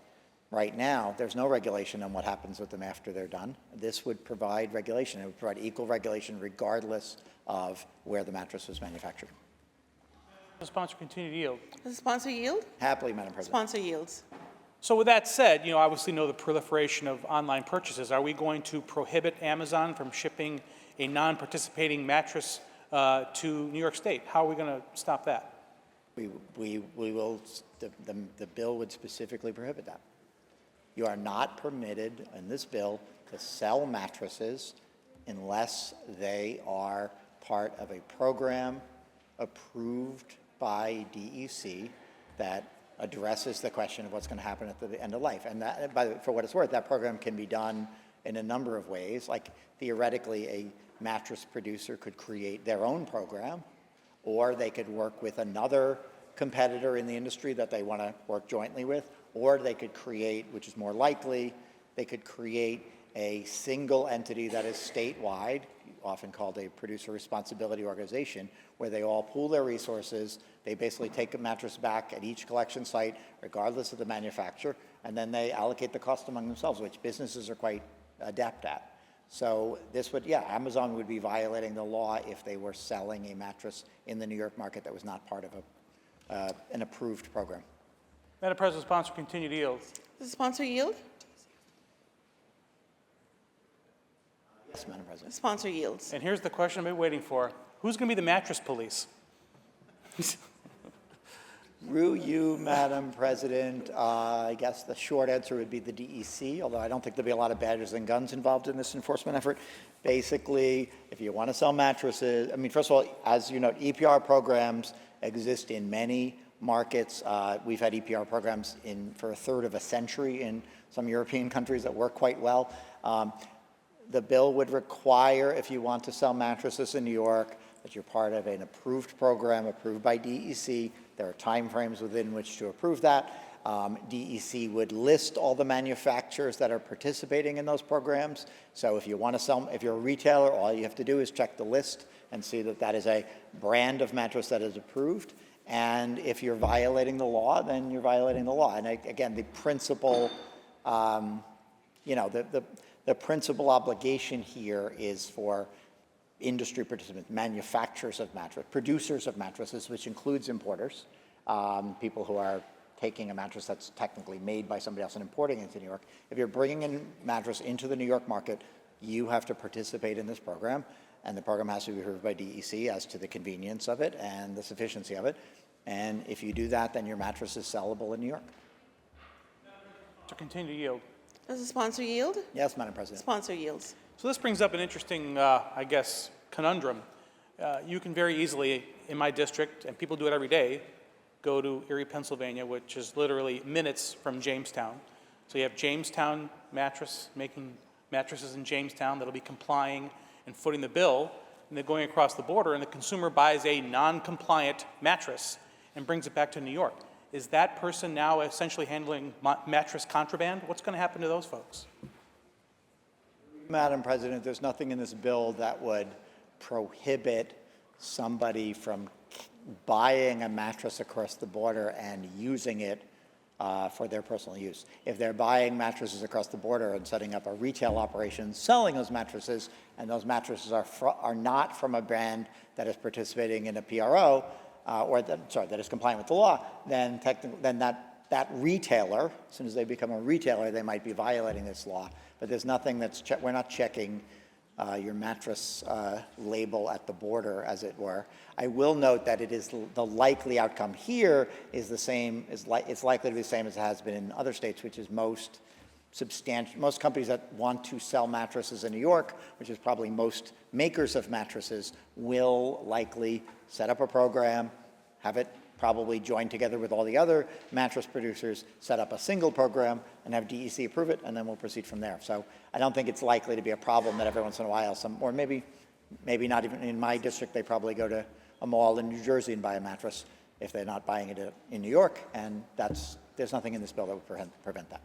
Right now, there's no regulation on what happens with them after they're done. This would provide regulation. It would provide equal regulation regardless of where the mattress was manufactured. The sponsor continue to yield. Does the sponsor yield? Happily, Madam President. Sponsor yields. So with that said, you know, obviously know the proliferation of online purchases. Are we going to prohibit Amazon from shipping a non-participating mattress to New York State? How are we going to stop that? We will, the bill would specifically prohibit that. You are not permitted in this bill to sell mattresses unless they are part of a program approved by DEC that addresses the question of what's going to happen at the end of life. And that, for what it's worth, that program can be done in a number of ways. Like theoretically, a mattress producer could create their own program, or they could work with another competitor in the industry that they want to work jointly with, or they could create, which is more likely, they could create a single entity that is statewide, often called a producer responsibility organization, where they all pool their resources. They basically take a mattress back at each collection site, regardless of the manufacturer, and then they allocate the cost among themselves, which businesses are quite adept at. So this would, yeah, Amazon would be violating the law if they were selling a mattress in the New York market that was not part of an approved program. Madam President, sponsor continue to yield. Does the sponsor yield? Yes, Madam President. Sponsor yields. And here's the question I've been waiting for. Who's going to be the mattress police? Through you, Madam President, I guess the short answer would be the DEC, although I don't think there'll be a lot of badges and guns involved in this enforcement effort. Basically, if you want to sell mattresses, I mean, first of all, as you know, EPR programs exist in many markets. We've had EPR programs for a third of a century in some European countries that work quite well. The bill would require, if you want to sell mattresses in New York, that you're part of an approved program approved by DEC. There are timeframes within which to approve that. DEC would list all the manufacturers that are participating in those programs. So if you want to sell, if you're a retailer, all you have to do is check the list and see that that is a brand of mattress that is approved. And if you're violating the law, then you're violating the law. And again, the principal, the principal obligation here is for industry participants, manufacturers of mattress, producers of mattresses, which includes importers, people who are taking a mattress that's technically made by somebody else and importing it to New York. If you're bringing a mattress into the New York market, you have to participate in this program, and the program has to be approved by DEC as to the convenience of it and the sufficiency of it. And if you do that, then your mattress is sellable in New York. To continue to yield. Does the sponsor yield? Yes, Madam President. Sponsor yields. So this brings up an interesting, I guess, conundrum. You can very easily, in my district, and people do it every day, go to Erie, Pennsylvania, which is literally minutes from Jamestown. So you have Jamestown making mattresses in Jamestown that'll be complying and footing the bill, and they're going across the border, and the consumer buys a non-compliant mattress and brings it back to New York. Is that person now essentially handling mattress contraband? What's going to happen to those folks? Madam President, there's nothing in this bill that would prohibit somebody from buying a mattress across the border and using it for their personal use. If they're buying mattresses across the border and setting up a retail operation selling those mattresses, and those mattresses are not from a brand that is participating in a PRO, that is compliant with the law, then that retailer, as soon as they become a retailer, they might be violating this law. But there's nothing we're not checking your mattress label at the border, as it were. I will note that it is the likely outcome here is the same, it's likely to be the same as it has been in other states, which is most companies that want to sell mattresses in New York, which is probably most makers of mattresses, will likely set up a program, have it probably joined together with all the other mattress producers, set up a single program, and have DEC approve it, and then we'll proceed from there. So I don't think it's likely to be a problem that every once in a while, or maybe not even in my district, they probably go to a mall in New Jersey and buy a mattress if they're not buying it in New York, and there's nothing in this bill that would prevent that.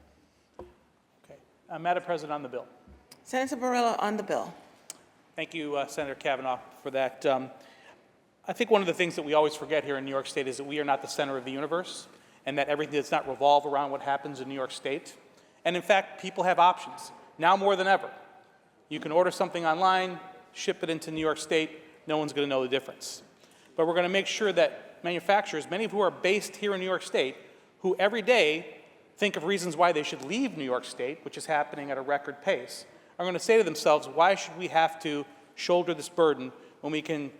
Okay. Madam President, on the bill. Senator Barilla on the bill. Thank you, Senator Kavanaugh, for that. I think one of the things that we always forget here in New York State is that we are not the center of the universe, and that everything does not revolve around what happens in New York State. And in fact, people have options, now more than ever. You can order something online, ship it into New York State, no one's going to know the difference. But we're going to make sure that manufacturers, many of who are based here in New York State, who every day think of reasons why they should leave New York State, which is happening at a record pace, are going to say to themselves, why should we have to shoulder this burden when we can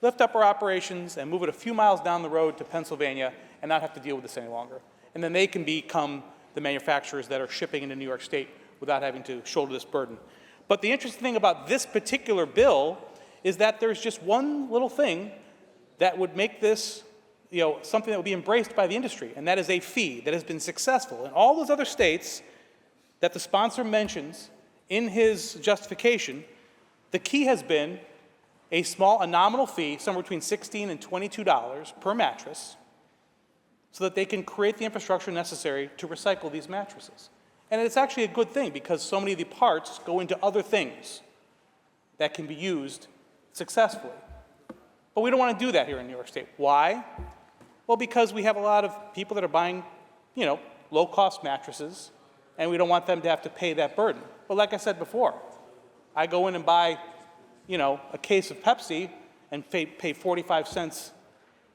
lift up our operations and move it a few miles down the road to Pennsylvania and not have to deal with this any longer? And then they can become the manufacturers that are shipping into New York State without having to shoulder this burden. But the interesting thing about this particular bill is that there's just one little thing that would make this something that would be embraced by the industry, and that is a fee that has been successful in all those other states that the sponsor mentions in his justification. The key has been a nominal fee, somewhere between $16 and $22 per mattress, so that they can create the infrastructure necessary to recycle these mattresses. And it's actually a good thing because so many of the parts go into other things that can be used successfully. But we don't want to do that here in New York State. Why? Well, because we have a lot of people that are buying, low-cost mattresses, and we don't want them to have to pay that burden. But like I said before, I go in and buy, a case of Pepsi and pay 45 cents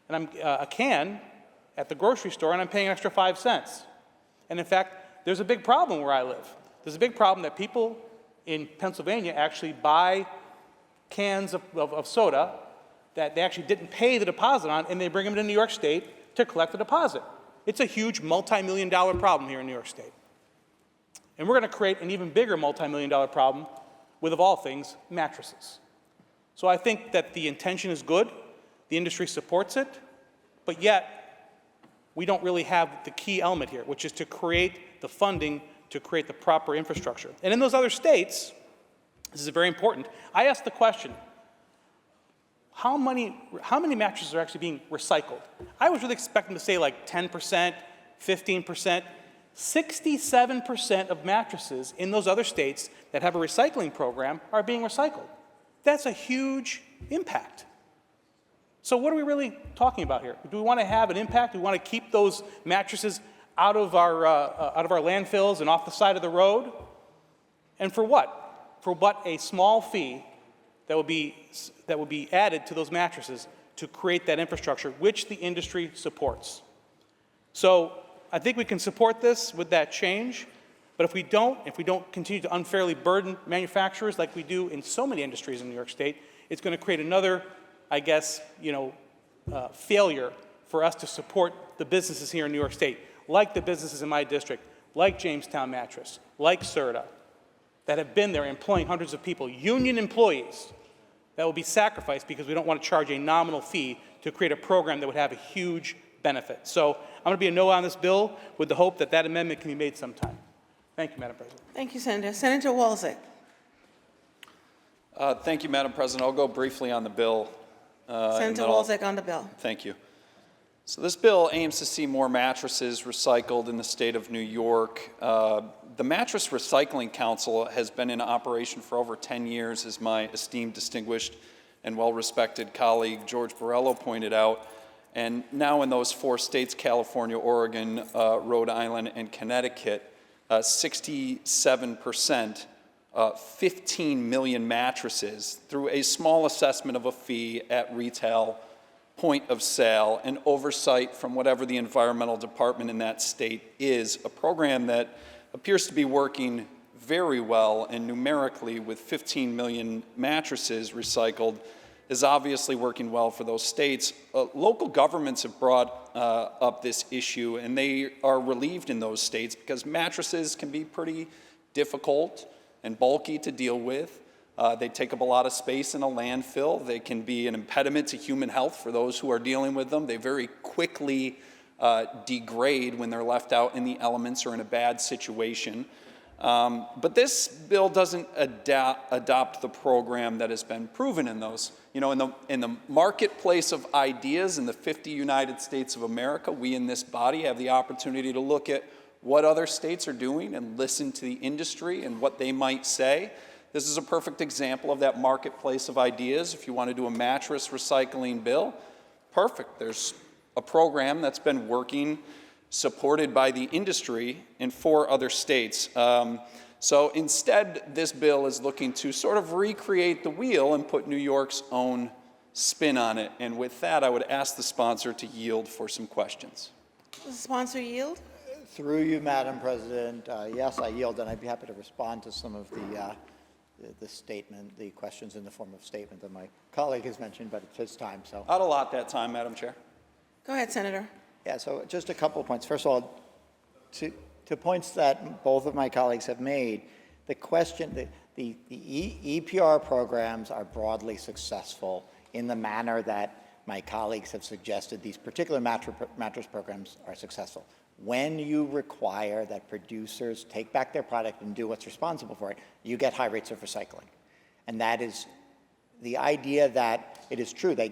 and I'm a can at the grocery store, and I'm paying an extra 5 cents. And in fact, there's a big problem where I live. There's a big problem that people in Pennsylvania actually buy cans of soda that they actually didn't pay the deposit on, and they bring them to New York State to collect the deposit. It's a huge multi-million-dollar problem here in New York State. And we're going to create an even bigger multi-million-dollar problem with, of all things, mattresses. So I think that the intention is good, the industry supports it, but yet we don't really have the key element here, which is to create the funding to create the proper infrastructure. And in those other states, this is very important, I asked the question, how many mattresses are actually being recycled? I was really expecting to say like 10%, 15%. 67% of mattresses in those other states that have a recycling program are being recycled. That's a huge impact. So what are we really talking about here? Do we want to have an impact? Do we want to keep those mattresses out of our landfills and off the side of the road? And for what? For what a small fee that would be added to those mattresses to create that infrastructure, which the industry supports. So I think we can support this with that change, but if we don't continue to unfairly burden manufacturers like we do in so many industries in New York State, it's going to create another, failure for us to support the businesses here in New York State, like the businesses in my district, like Jamestown Mattress, like Serta, that have been there employing hundreds of people, union employees, that will be sacrificed because we don't want to charge a nominal fee to create a program that would have a huge benefit. So I'm going to be a no on this bill with the hope that that amendment can be made sometime. Thank you, Madam President. Thank you, Senator. Senator Walczak. Thank you, Madam President. I'll go briefly on the bill. Senator Walczak on the bill. Thank you. So this bill aims to see more mattresses recycled in the state of New York. The Mattress Recycling Council has been in operation for over 10 years, as my esteemed, distinguished, and well-respected colleague George Borrello pointed out. And now in those 4 states, California, Oregon, Rhode Island, and Connecticut, 67%, 15 million mattresses through a small assessment of a fee at retail, point of sale, and oversight from whatever the environmental department in that state is, a program that appears to be working very well and numerically with 15 million mattresses recycled is obviously working well for those states. Local governments have brought up this issue, and they are relieved in those states because mattresses can be pretty difficult and bulky to deal with. They take up a lot of space in a landfill. They can be an impediment to human health for those who are dealing with them. They very quickly degrade when they're left out in the elements or in a bad situation. But this bill doesn't adopt the program that has been proven in those. In the marketplace of ideas in the 50 United States of America, we in this body have the opportunity to look at what other states are doing and listen to the industry and what they might say. This is a perfect example of that marketplace of ideas. If you want to do a mattress recycling bill, perfect. There's a program that's been working supported by the industry in 4 other states. So instead, this bill is looking to sort of recreate the wheel and put New York's own spin on it. And with that, I would ask the sponsor to yield for some questions. Does the sponsor yield? Through you, Madam President, yes, I yield, and I'd be happy to respond to some of the statement, the questions in the form of statement that my colleague has mentioned, but it's his time, so. I'd allot that time, Madam Chair. Go ahead, Senator. Yeah, so just a couple of points. First of all, to points that both of my colleagues have made, the question, the EPR programs are broadly successful in the manner that my colleagues have suggested. These particular mattress programs are successful. When you require that producers take back their product and do what's responsible for it, you get high rates of recycling. And that is the idea that it is true, they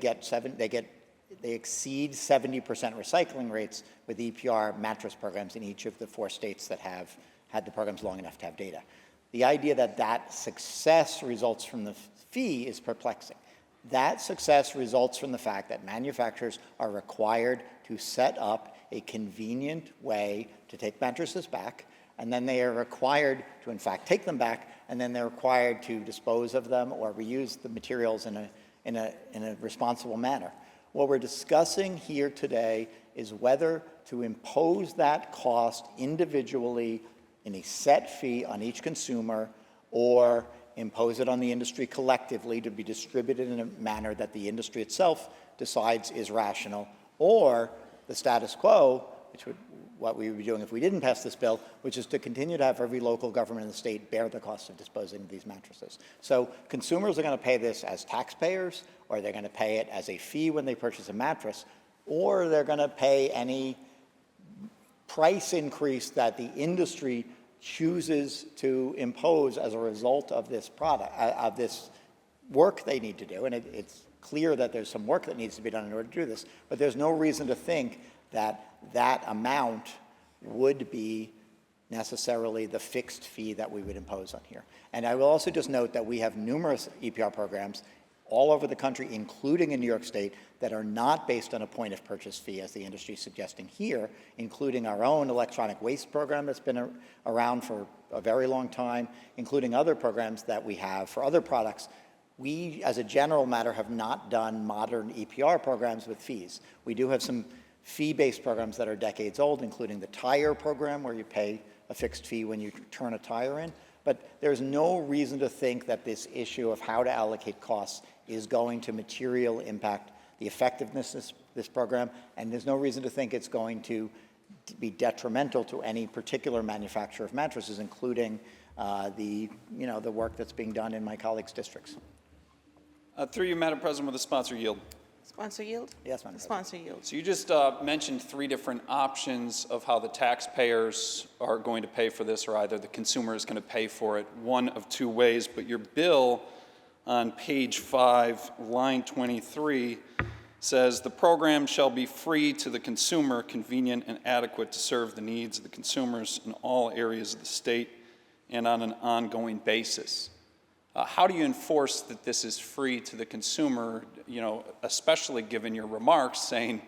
exceed 70% recycling rates with EPR mattress programs in each of the 4 states that have had the programs long enough to have data. The idea that that success results from the fee is perplexing. That success results from the fact that manufacturers are required to set up a convenient way to take mattresses back, and then they are required to, in fact, take them back, and then they're required to dispose of them or reuse the materials in a responsible manner. What we're discussing here today is whether to impose that cost individually in a set fee on each consumer or impose it on the industry collectively to be distributed in a manner that the industry itself decides is rational, or the status quo, which would what we would be doing if we didn't pass this bill, which is to continue to have every local government in the state bear the cost of disposing of these mattresses. So consumers are going to pay this as taxpayers, or they're going to pay it as a fee when they purchase a mattress, or they're going to pay any price increase that the industry chooses to impose as a result of this product, of this work they need to do. And it's clear that there's some work that needs to be done in order to do this, but there's no reason to think that that amount would be necessarily the fixed fee that we would impose on here. And I will also just note that we have numerous EPR programs all over the country, including in New York State, that are not based on a point of purchase fee, as the industry is suggesting here, including our own electronic waste program that's been around for a very long time, including other programs that we have for other products. We, as a general matter, have not done modern EPR programs with fees. We do have some fee-based programs that are decades old, including the tire program, where you pay a fixed fee when you turn a tire in. But there's no reason to think that this issue of how to allocate costs is going to materially impact the effectiveness of this program, and there's no reason to think it's going to be detrimental to any particular manufacturer of mattresses, including the work that's being done in my colleagues' districts. Through you, Madam President, with the sponsor yield. Sponsor yield? Yes, Madam President. Sponsor yield. So you just mentioned 3 different options of how the taxpayers are going to pay for this, or either the consumer is going to pay for it one of 2 ways. But your bill on page 5, line 23, says the program shall be free to the consumer, convenient and adequate to serve the needs of the consumers in all areas of the state and on an ongoing basis. How do you enforce that this is free to the consumer, especially given your remarks saying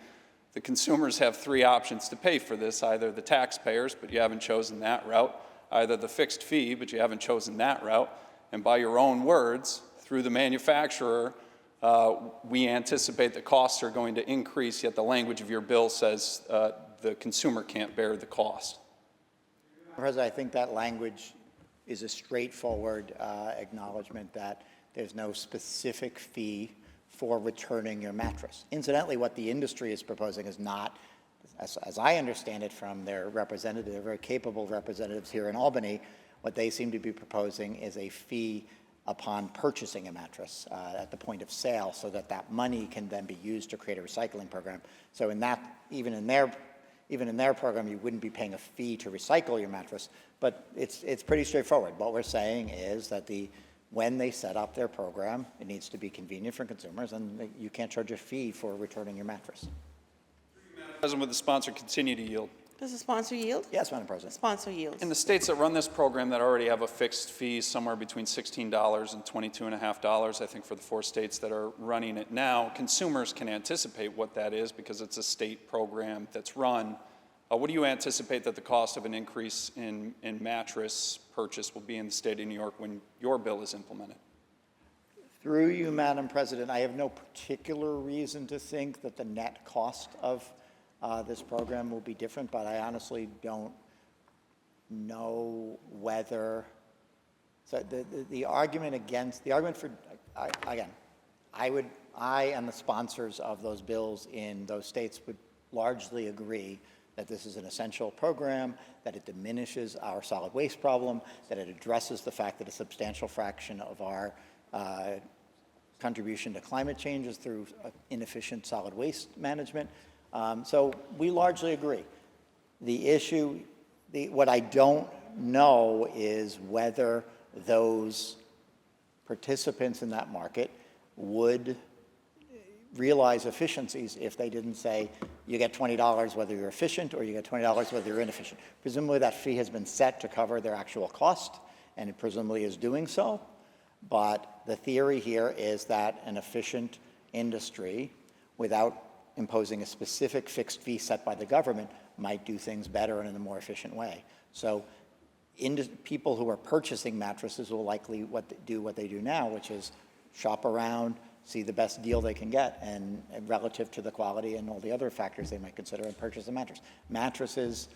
the consumers have 3 options to pay for this, either the taxpayers, but you haven't chosen that route, either the fixed fee, but you haven't chosen that route, and by your own words, through the manufacturer, we anticipate the costs are going to increase, yet the language of your bill says the consumer can't bear the cost. President, I think that language is a straightforward acknowledgement that there's no specific fee for returning your mattress. Incidentally, what the industry is proposing is not, as I understand it from their representative, they're very capable representatives here in Albany, what they seem to be proposing is a fee upon purchasing a mattress at the point of sale, so that that money can then be used to create a recycling program. So in that, even in their program, you wouldn't be paying a fee to recycle your mattress, but it's pretty straightforward. What we're saying is that when they set up their program, it needs to be convenient for consumers, and you can't charge a fee for returning your mattress. Madam President, would the sponsor continue to yield? Does the sponsor yield? Yes, Madam President. Sponsor yields. In the states that run this program that already have a fixed fee, somewhere between $16 and $22.50, I think for the 4 states that are running it now, consumers can anticipate what that is because it's a state program that's run what do you anticipate that the cost of an increase in mattress purchase will be in the state of New York when your bill is implemented? Through you, Madam President, I have no particular reason to think that the net cost of this program will be different, but I honestly don't know whether, so the argument against, the argument for, again, I and the sponsors of those bills in those states would largely agree that this is an essential program, that it diminishes our solid waste problem, that it addresses the fact that a substantial fraction of our contribution to climate change is through inefficient solid waste management. So we largely agree. The issue, what I don't know is whether those participants in that market would realize efficiencies if they didn't say you get $20 whether you're efficient or you get $20 whether you're inefficient. Presumably that fee has been set to cover their actual cost, and it presumably is doing so. But the theory here is that an efficient industry, without imposing a specific fixed fee set by the government, might do things better and in a more efficient way. So people who are purchasing mattresses will likely do what they do now, which is shop around, see the best deal they can get, and relative to the quality and all the other factors they might consider, and purchase a mattress. Mattresses,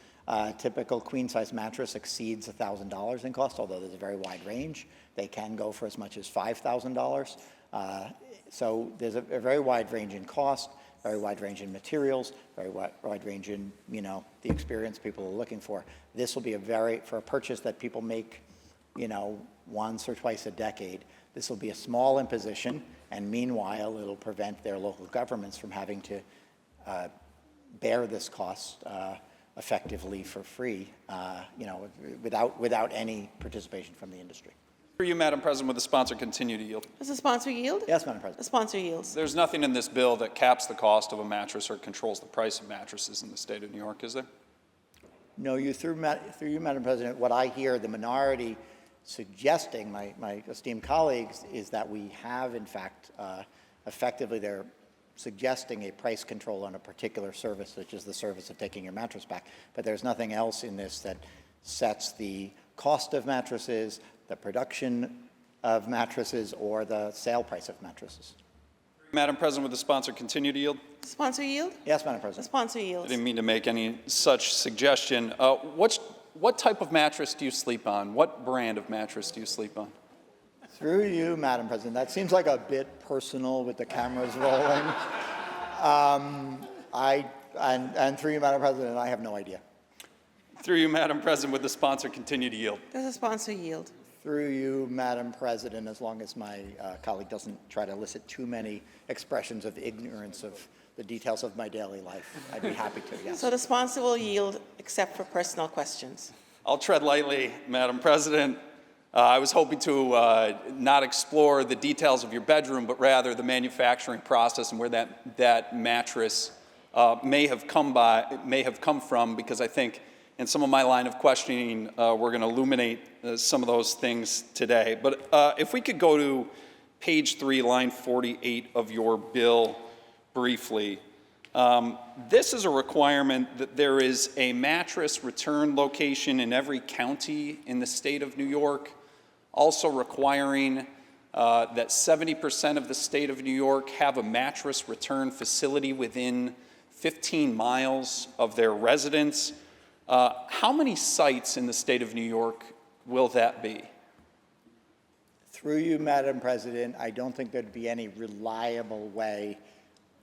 typical queen-size mattress exceeds $1,000 in cost, although there's a very wide range. They can go for as much as $5,000. So there's a very wide range in cost, very wide range in materials, very wide range in, the experience people are looking for. This will be for a purchase that people make, once or twice a decade. This will be a small imposition, and meanwhile, it'll prevent their local governments from having to bear this cost effectively for free, without any participation from the industry. For you, Madam President, would the sponsor continue to yield? Does the sponsor yield? Yes, Madam President. The sponsor yields. There's nothing in this bill that caps the cost of a mattress or controls the price of mattresses in the state of New York, is there? No, through you, Madam President, what I hear the minority suggesting, my esteemed colleagues, is that we have, in fact, effectively they're suggesting a price control on a particular service, which is the service of taking your mattress back. But there's nothing else in this that sets the cost of mattresses, the production of mattresses, or the sale price of mattresses. Madam President, would the sponsor continue to yield? The sponsor yield? Yes, Madam The President. sponsor I yields. didn't mean to make any such suggestion. What type of mattress do you sleep on? What brand of mattress do you sleep on? Through you, Madam President, that seems like a bit personal with the cameras rolling. And through you, Madam President, I have no idea. Through you, Madam President, would the sponsor continue to yield? Does the sponsor yield? Through you, Madam President, as long as my colleague doesn't try to elicit too many expressions of ignorance of the details of my daily life, I'd be happy to, yes. So the sponsor will yield except for personal questions. I'll tread lightly, Madam President. I was hoping to not explore the details of your bedroom, but rather the manufacturing process and where that mattress may have come from, because I think in some of my line of questioning, we're going to illuminate some of those things today. But if we could go to page 3, line 48 of your bill briefly. This is a requirement that there is a mattress return location in every county in the state of New York, also requiring that 70% of the state of New York have a mattress return facility within 15 miles of their residence. How many sites in the state of New York will that be? Through you, Madam President, I don't think there'd be any reliable way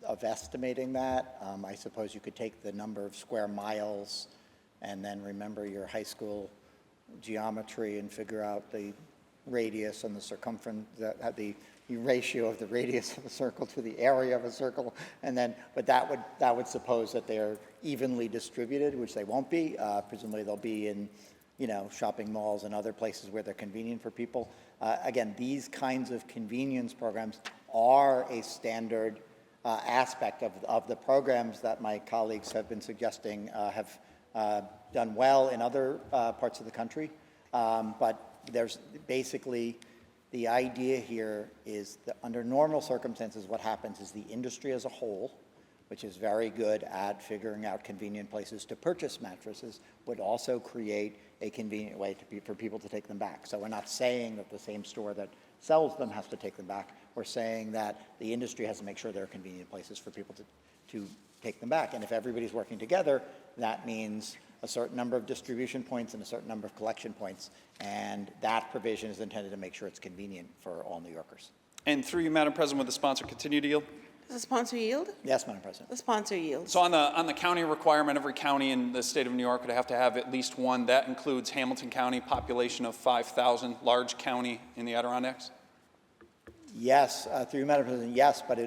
of estimating that. I suppose you could take the number of square miles and then remember your high school geometry and figure out the radius and the circumference, the ratio of the radius of a circle to the area of a circle, and then, but that would suppose that they're evenly distributed, which they won't be. Presumably they'll be in, shopping malls and other places where they're convenient for people. Again, these kinds of convenience programs are a standard aspect of the programs that my colleagues have been suggesting have done well in other parts of the country. But there's basically, the idea here is that under normal circumstances, what happens is the industry as a whole which is very good at figuring out convenient places to purchase mattresses, would also create a convenient way for people to take them back. So we're not saying that the same store that sells them has to take them back. We're saying that the industry has to make sure there are convenient places for people to take them back. And if everybody's working together, that means a certain number of distribution points and a certain number of collection points. And that provision is intended to make sure it's convenient for all New Yorkers. And through you, Madam President, would the sponsor continue to yield? Does the sponsor yield? Yes, Madam President. The sponsor yields. So on the county requirement, every county in the state of New York would have to have at least one. That includes Hamilton County, population of 5,000, large county in the Adirondacks? Yes, through you, Madam President, yes, but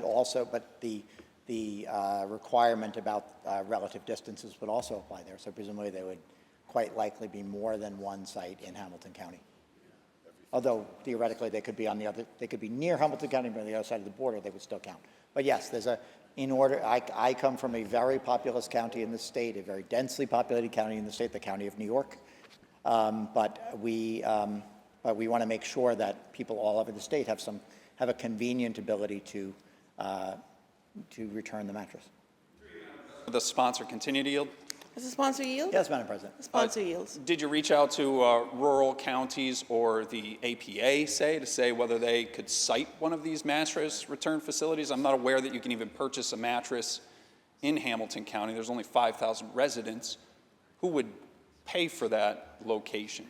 the requirement about relative distances would also apply there. So presumably there would quite likely be more than one site in Hamilton County. Although theoretically they could be near Hamilton County, but on the other side of the border, they would still count. But yes, I come from a very populous county in the state, a very densely populated county in the state, the county of New York. But we want to make sure that people all over the state have a convenient ability to return the mattress. Would the sponsor continue to yield? Does the sponsor yield? Yes, Madam President. The sponsor yields. Did you reach out to rural counties or the APA, to say whether they could cite one of these mattress return facilities? I'm not aware that you can even purchase a mattress in Hamilton County. There's only 5,000 residents. Who would pay for that location?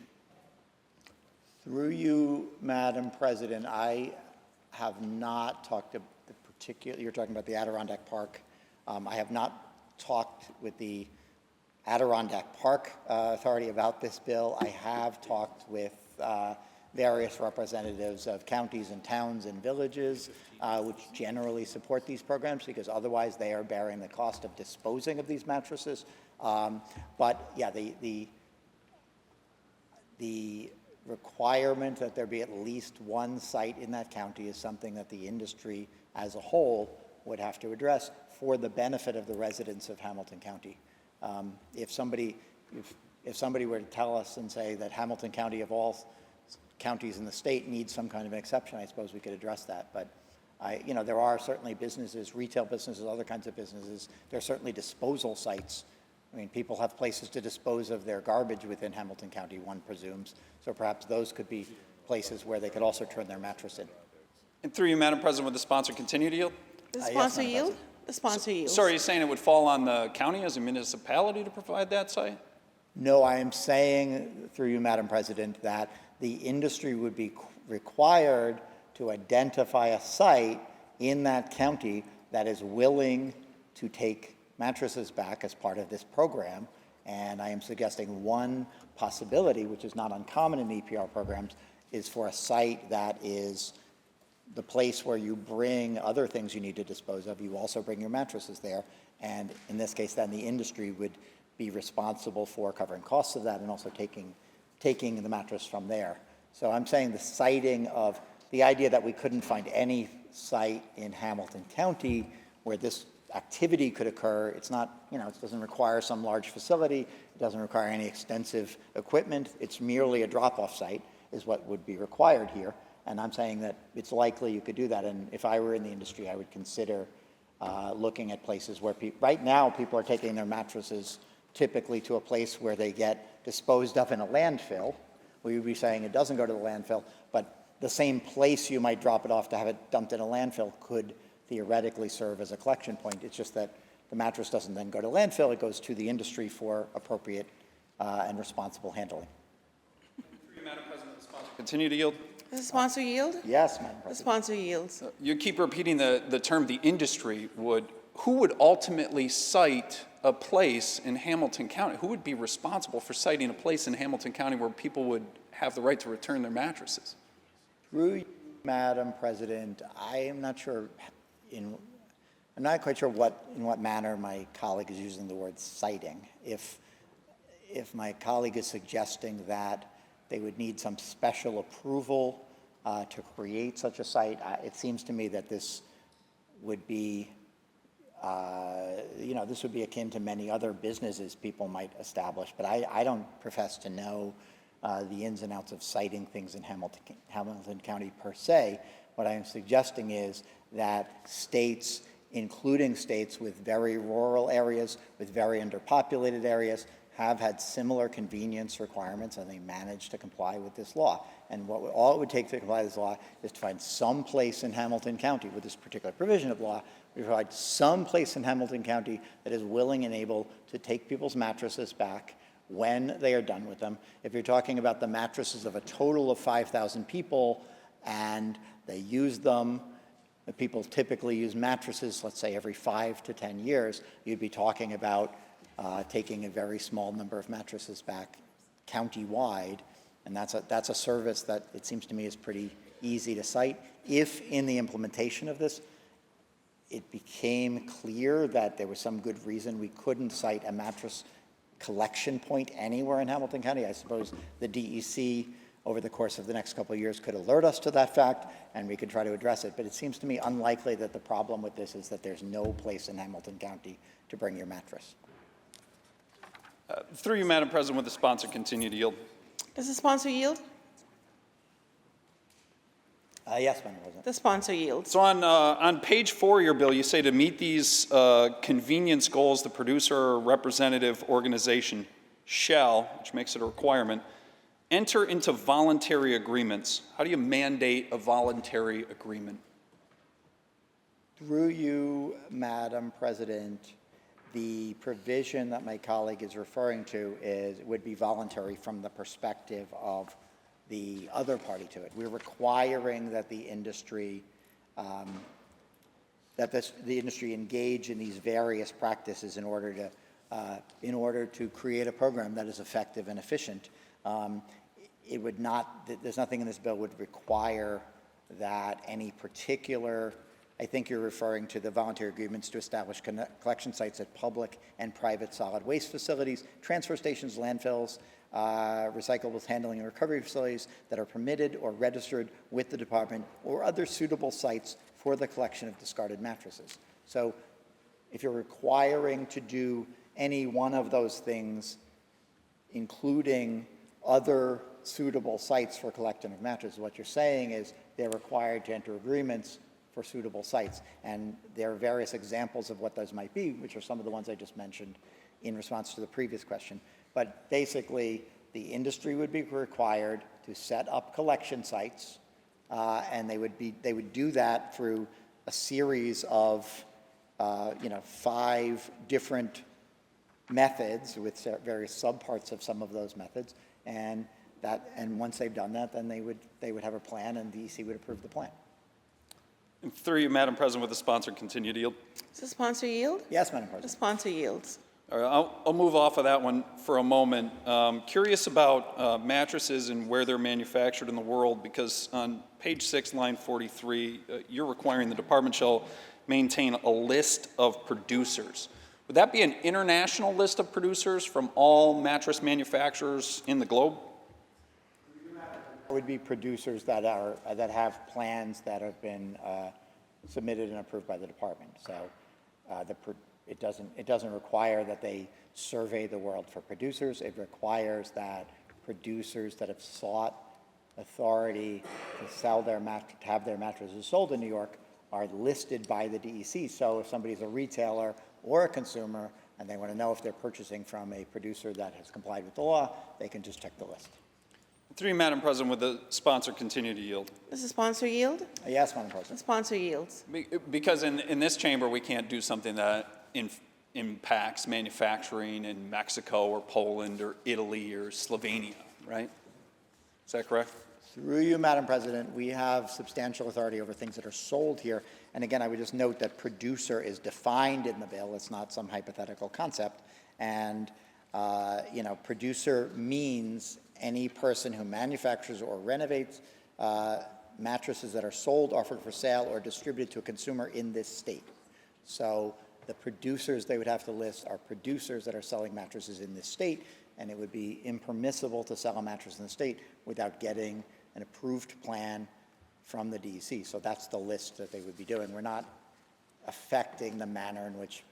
Through you, Madam President, I have not talked to the particular, you're talking about the Adirondack Park. I have not talked with the Adirondack Park Authority about this bill. I have talked with various representatives of counties and towns and villages, which generally support these programs because otherwise they are bearing the cost of disposing of these mattresses. But yeah, the requirement that there be at least one site in that county is something that the industry as a whole would have to address for the benefit of the residents of Hamilton County. If somebody were to tell us and say that Hamilton County of all counties in the state needs some kind of an exception, I suppose we could address that. But there are certainly businesses, retail businesses, other kinds of businesses. There are certainly disposal sites. I mean, people have places to dispose of their garbage within Hamilton County, one presumes. So perhaps those could be places where they could also turn their mattress in. And through you, Madam President, would the sponsor continue to yield? Does the sponsor yield? The sponsor yields. So are you saying it would fall on the county as a municipality to provide that site? No, I am saying, through you, Madam President, that the industry would be required to identify a site in that county that is willing to take mattresses back as part of this program. And I am suggesting one possibility, which is not uncommon in EPR programs, is for a site that is the place where you bring other things you need to dispose of. You also bring your mattresses there. And in this case, then the industry would be responsible for covering costs of that and also taking the mattress from there. So I'm saying the citing of the idea that we couldn't find any site in Hamilton County where this activity could occur. It's not, it doesn't require some large facility. It doesn't require any extensive equipment. It's merely a drop-off site is what would be required here. And I'm saying that it's likely you could do that. And if I were in the industry, I would consider looking at places where right now people are taking their mattresses typically to a place where they get disposed of in a landfill. We would be saying it doesn't go to the landfill, but the same place you might drop it off to have it dumped in a landfill could theoretically serve as a collection point. It's just that the mattress doesn't then go to landfill, it goes to the industry for appropriate and responsible handling. Madam President, the sponsor continue to yield? Does the sponsor yield? Yes, Madam President. The sponsor yields. You keep repeating the term the industry would. Who would ultimately cite a place in Hamilton County? Who would be responsible for citing a place in Hamilton County where people would have the right to return their mattresses? Through you, Madam President, I'm not quite sure in what manner my colleague is using the word citing. If my colleague is suggesting that they would need some special approval to create such a site, it seems to me that this would be, this would be akin to many other businesses people might establish. But I don't profess to know the ins and outs of citing things in Hamilton County per se. What I am suggesting is that states including states with very rural areas, with very underpopulated areas, have had similar convenience requirements, and they managed to comply with this law. And all it would take to comply with this law is to find some place in Hamilton County with this particular provision of law, we provide some place in Hamilton County that is willing and able to take people's mattresses back when they are done with them. If you're talking about the mattresses of a total of 5,000 people and they use them, people typically use mattresses, let's say every 5 to 10 years, you'd be talking about taking a very small number of mattresses back county-wide, and that's a service that it seems to me is pretty easy to cite. If in the implementation of this, it became clear that there was some good reason we couldn't cite a mattress collection point anywhere in Hamilton County, I suppose the DEC over the course of the next couple of years could alert us to that fact and we could try to address it. But it seems to me unlikely that the problem with this is that there's no place in Hamilton County to bring your mattress. Through you, Madam President, would the sponsor continue to yield? Does the sponsor yield? Yes, Madam President. The sponsor yields. So on page 4 of your bill, you say to meet these convenience goals, the producer or representative organization shall, which makes it a requirement, enter into voluntary agreements. How do you mandate a voluntary agreement? Through you, Madam President, the provision that my colleague is referring to would be voluntary from the perspective of the other party to it. We're requiring that the industry, the industry engage in these various practices in order to create a program that is effective and efficient. It would not. There's nothing in this bill would require that any particular. I think you're referring to the voluntary agreements to establish collection sites at public and private solid waste facilities, transfer stations, landfills, recyclables handling and recovery facilities that are permitted or registered with the department, or other suitable sites for the collection of discarded mattresses. So if you're requiring to do any one of those things, including other suitable sites for collection of mattresses, what you're saying is they're required to enter agreements for suitable sites. And there are various examples of what those might be, which are some of the ones I just mentioned in response to the previous question. But basically, the industry would be required to set up collection sites, and they would do that through a series of 5 different methods with various subparts of some of those methods, and once they've done that, then they would have a plan, and the DEC would approve the plan. And through you, Madam President, would the sponsor continue to yield? Does the sponsor yield? Yes, Madam The President. sponsor yields. All right, I'll move off of that one for a moment. Curious about mattresses and where they're manufactured in the world, because on page 6, line 43, you're requiring the department shall maintain a list of producers. Would that be an international list of producers from all mattress manufacturers in the globe? It would be producers that have plans that have been submitted and approved by the department. So it doesn't require that they survey the world for producers. It requires that producers that have sought authority to have their mattresses sold in New York are listed by the DEC. So if somebody's a retailer or a consumer and they want to know if they're purchasing from a producer that has complied with the law, they can just check the list. Through you, Madam President, would the sponsor continue to yield? Does the sponsor yield? Yes, Madam The President. sponsor yields. Because in this chamber, we can't do something that impacts manufacturing in Mexico or Poland or Italy or Slovenia, right? Is that correct? Through you, Madam President, we have substantial authority over things that are sold here. And again, I would just note that producer is defined in the bill. It's not some hypothetical concept. And, producer means any person who manufactures or renovates mattresses that are sold, offered for sale, or distributed to a consumer in this state. So the producers they would have to list are producers that are selling mattresses in this state, and it would be impermissible to sell a mattress in the state without getting an approved plan from the DEC. So that's the list that they would be doing. We're not affecting the manner in which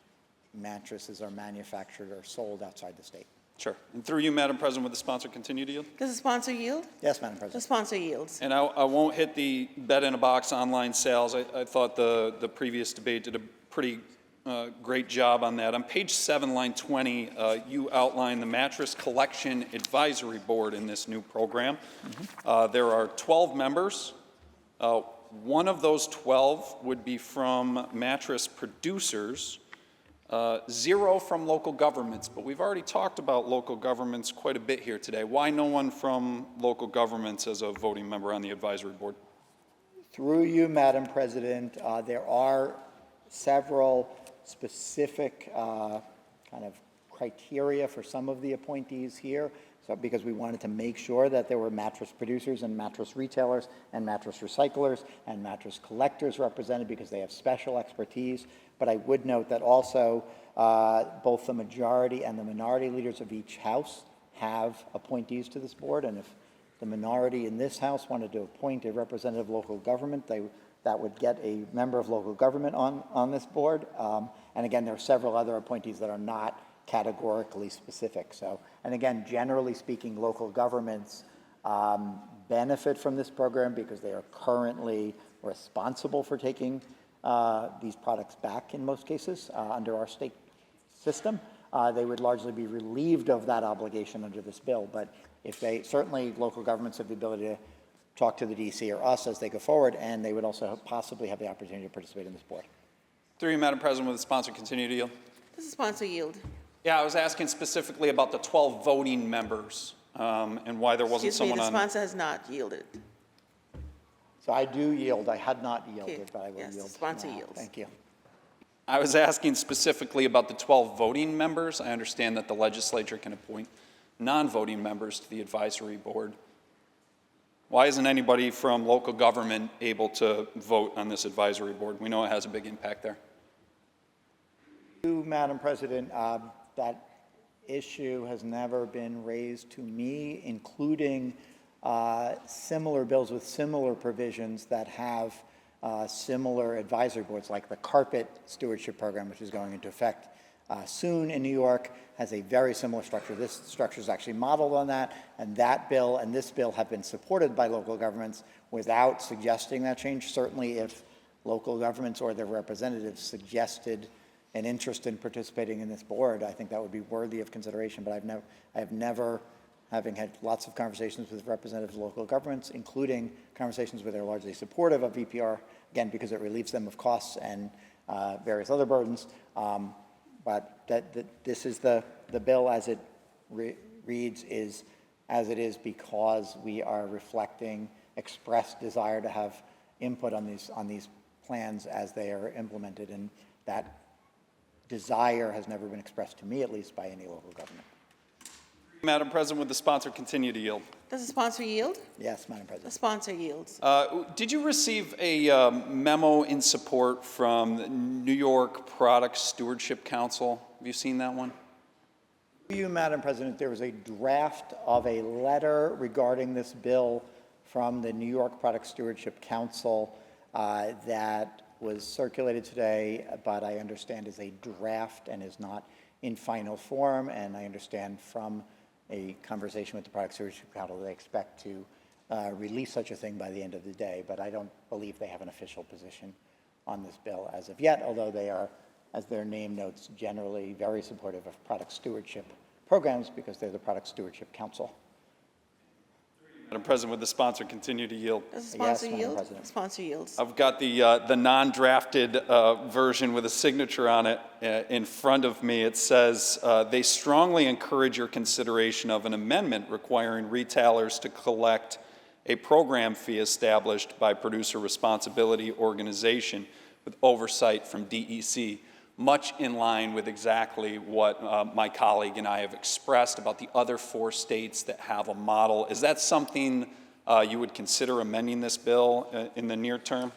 mattresses are manufactured or sold outside the state. Sure. And through you, Madam President, would the sponsor continue to yield? Does the sponsor yield? Yes, Madam The President. sponsor yields. And I won't hit the bed-in-a-box online sales. I thought the previous debate did a pretty great job on that. On page 7, line 20, you outline the Mattress Collection Advisory Board in this new program. There are 12 members. One of those 12 would be from mattress producers, 0 from local governments, but we've already talked about local governments quite a bit here today. Why no one from local governments as a voting member on the advisory board? Through you, Madam President, there are several specific kind of criteria for some of the appointees here. So because we wanted to make sure that there were mattress producers and mattress retailers and mattress recyclers and mattress collectors represented because they have special expertise. But I would note that also both the majority and the minority leaders of each house have appointees to this board. And if the minority in this house wanted to appoint a representative of local government, that would get a member of local government on this board. And again, there are several other appointees that are not categorically specific. So, and again, generally speaking, local governments benefit from this program because they are currently responsible for taking these products back in most cases under our state system. They would largely be relieved of that obligation under this bill. But if they, certainly local governments have the ability to talk to the DC or us as they go forward, and they would also possibly have the opportunity to participate in this board. Through you, Madam President, will the sponsor continue to yield? Does the sponsor yield? Yeah, I was asking specifically about the 12 voting members and why there wasn't someone the on. sponsor has not yielded. So I do yield. I had not yielded, Okay. but I will Yes, the yield. sponsor now. yields. Thank you. I was asking specifically about the 12 voting members. I understand that the legislature can appoint non-voting members to the advisory board. Why isn't anybody from local government able to vote on this advisory board? We know it has a big impact there. Madam President, that issue has never been raised to me, including similar bills with similar provisions that have similar advisory boards, like the carpet stewardship program, which is going into effect soon in New York, has a very similar structure. This structure is actually modeled on that, and that bill and this bill have been supported by local governments without suggesting that change. Certainly if local governments or their representatives suggested an interest in participating in this board, I think that would be worthy of consideration. But I have never, having had lots of conversations with representatives of local governments, including conversations where they're largely supportive of VPR, again, because it relieves them of costs and various other burdens. But this is the bill as it reads is as it is because we are reflecting expressed desire to have input on these plans as they are implemented, and that desire has never been expressed to me, at least, by any local government. Madam President, would the sponsor continue to yield? Does the sponsor yield? Yes, Madam The President. sponsor yields. Did you receive a memo in support from the New York Product Stewardship Council? Have you seen that one? To you, Madam President, there was a draft of a letter regarding this bill from the New York Product Stewardship Council that was circulated today, but I understand is a draft and is not in final form. And I understand from a conversation with the Product Stewardship Council they expect to release such a thing by the end of the day. But I don't believe they have an official position on this bill as of yet, although they are, as their name notes, generally very supportive of product stewardship programs because they're the Product Stewardship Council. Madam President, would the sponsor continue to yield? Does the sponsor Madam yield? President. The sponsor yields. I've got the non-drafted version with a signature on it in front of me. It says, they strongly encourage your consideration of an amendment requiring retailers to collect a program fee established by Producer Responsibility Organization with oversight from DEC, much in line with exactly what my colleague and I have expressed about the other 4 states that have a model. Is that something you would consider amending this bill in the near term?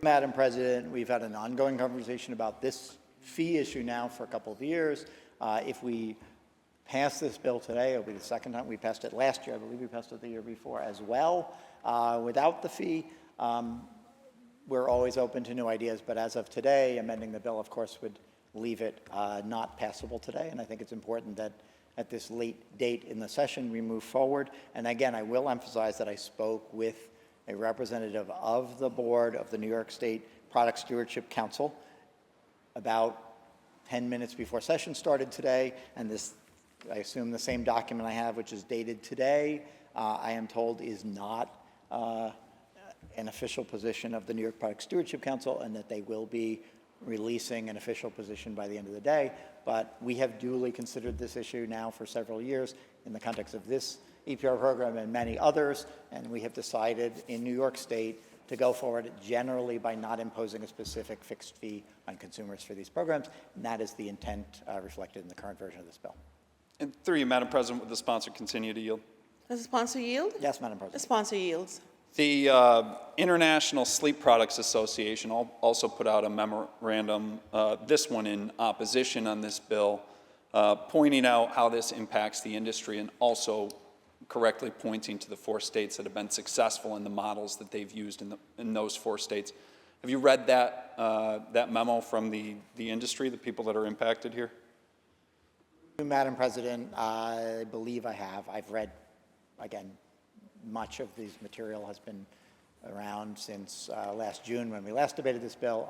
Madam President, we've had an ongoing conversation about this fee issue now for a couple of years. If we pass this bill today, it'll be the second time. We passed it last year. I believe we passed it the year before as well. Without the fee, we're always open to new ideas, but as of today, amending the bill, of course, would leave it not passable today. And I think it's important that at this late date in the session, we move forward. And again, I will emphasize that I spoke with a representative of the board of the New York State Product Stewardship Council about 10 minutes before session started today, and this, I assume the same document I have, which is dated today, I am told is not an official position of the New York Product Stewardship Council, and that they will be releasing an official position by the end of the day. But we have duly considered this issue now for several years in the context of this EPR program and many others, and we have decided in New York State to go forward generally by not imposing a specific fixed fee on consumers for these programs, and that is the intent reflected in the current version of this bill. And through you, Madam President, would the sponsor continue to yield? Does the sponsor yield? Yes, Madam The President. sponsor yields. The International Sleep Products Association also put out a memorandum, this one in opposition on this bill, pointing out how this impacts the industry and also correctly pointing to the 4 states that have been successful in the models that they've used in those 4 states. Have you read that, that memo from the industry, the people that are impacted here? Madam President, I believe I have. I've read, again, much of this material has been around since last June when we last debated this bill.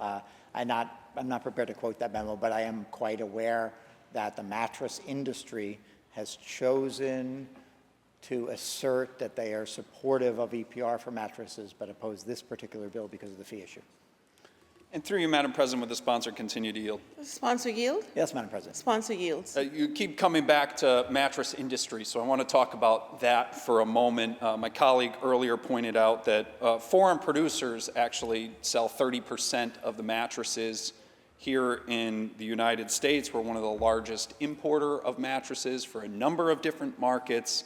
I'm not prepared to quote that memo, but I am quite aware that the mattress industry has chosen to assert that they are supportive of EPR for mattresses, but oppose this particular bill because of the fee issue. And through you, Madam President, would the sponsor continue to yield? Does the sponsor yield? Yes, Madam President. Sponsor yields. You keep coming back to mattress industry, so I want to talk about that for a moment. My colleague earlier pointed out that foreign producers actually sell 30% of the mattresses here in the United States. We're one of the largest importer of mattresses for a number of different markets,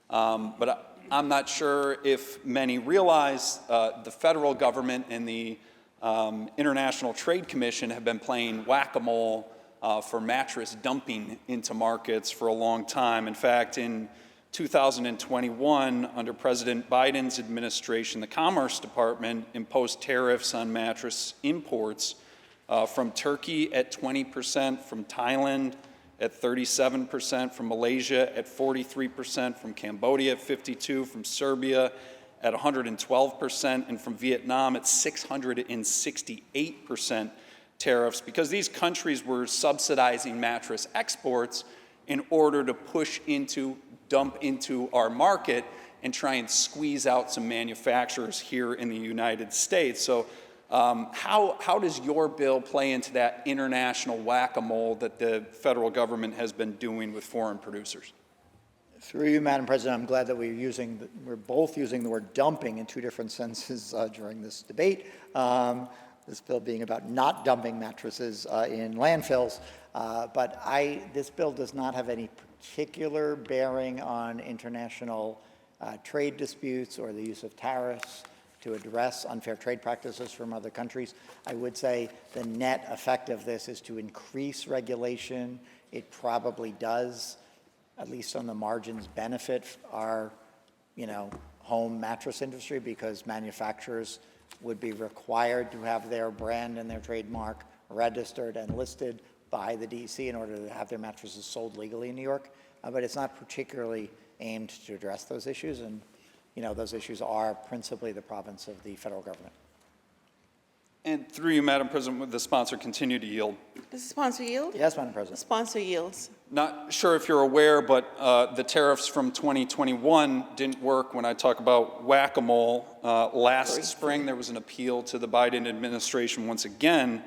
but I'm not sure if many realize the federal government and the International Trade Commission have been playing whack-a-mole for mattress dumping into markets for a long time. In fact, in 2021, under President Biden's administration, the Commerce Department imposed tariffs on mattress imports from Turkey at 20%, from Thailand at 37%, from Malaysia at 43%, from Cambodia at 52%, from Serbia at 112%, and from Vietnam at 668% tariffs, because these countries were subsidizing mattress exports in order to dump into our market and try and squeeze out some manufacturers here in the United States. So how does your bill play into that international whack-a-mole that the federal government has been doing with foreign producers? Through you, Madam President, I'm glad that we're both using the word dumping in 2 different senses during this debate. This bill being about not dumping mattresses in landfills, but this bill does not have any particular bearing on international trade disputes or the use of tariffs to address unfair trade practices from other countries. I would say the net effect of this is to increase regulation. It probably does, at least on the margins, benefit our, home mattress industry, because manufacturers would be required to have their brand and their trademark registered and listed by the DEC in order to have their mattresses sold legally in New York. But it's not particularly aimed to address those issues, and those issues are principally the province of the federal government. And through you, Madam President, would the sponsor continue to yield? Does the sponsor yield? Yes, Madam The President. sponsor yields. Not sure if you're aware, but the tariffs from 2021 didn't work. When I talk about whack-a-mole, last spring there was an appeal to the Biden administration once again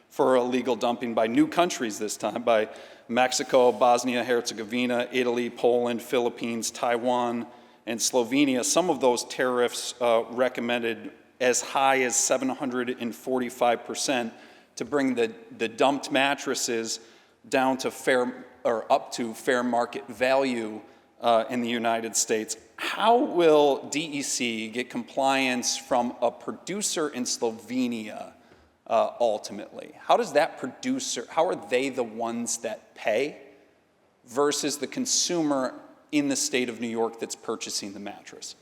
for illegal dumping by new countries this time, by Mexico, Bosnia-Herzegovina, Italy, Poland, Philippines, Taiwan, and Slovenia. Some of those tariffs recommended as high as 745% to bring the dumped mattresses down to up to fair market value in the United States. How will DEC get compliance from a producer in Slovenia ultimately? How does that producer, how are they the ones that pay versus the consumer in the state of New York that's purchasing the mattress?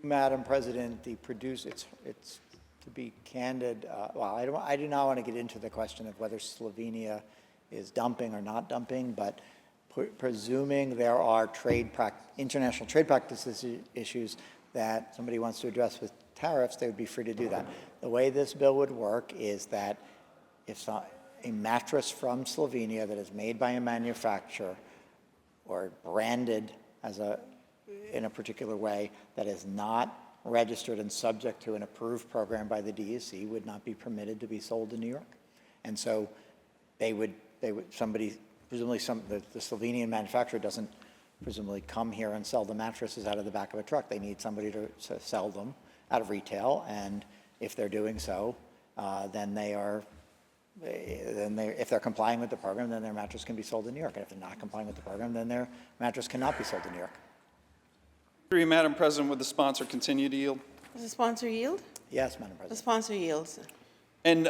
Madam President, the producer, it's to be candid, I do not want to get into the question of whether Slovenia is dumping or not dumping, but presuming there are international trade practices issues, that somebody wants to address with tariffs, they would be free to do that. The way this bill would work is that if a mattress from Slovenia that is made by a manufacturer or branded in a particular way that is not registered and subject to an approved program by the DEC would not be permitted to be sold in New York. And so somebody, presumably the Slovenian manufacturer doesn't presumably come here and sell the mattresses out of the back of a truck. They need somebody to sell them out of retail, and if they're doing so, if they're complying with the program, then their mattress can be sold in New York. And if they're not complying with the program, then their mattress cannot be sold in New York. Through you, Madam President, would the sponsor continue to yield? Does the sponsor yield? Yes, Madam The President. sponsor yields. And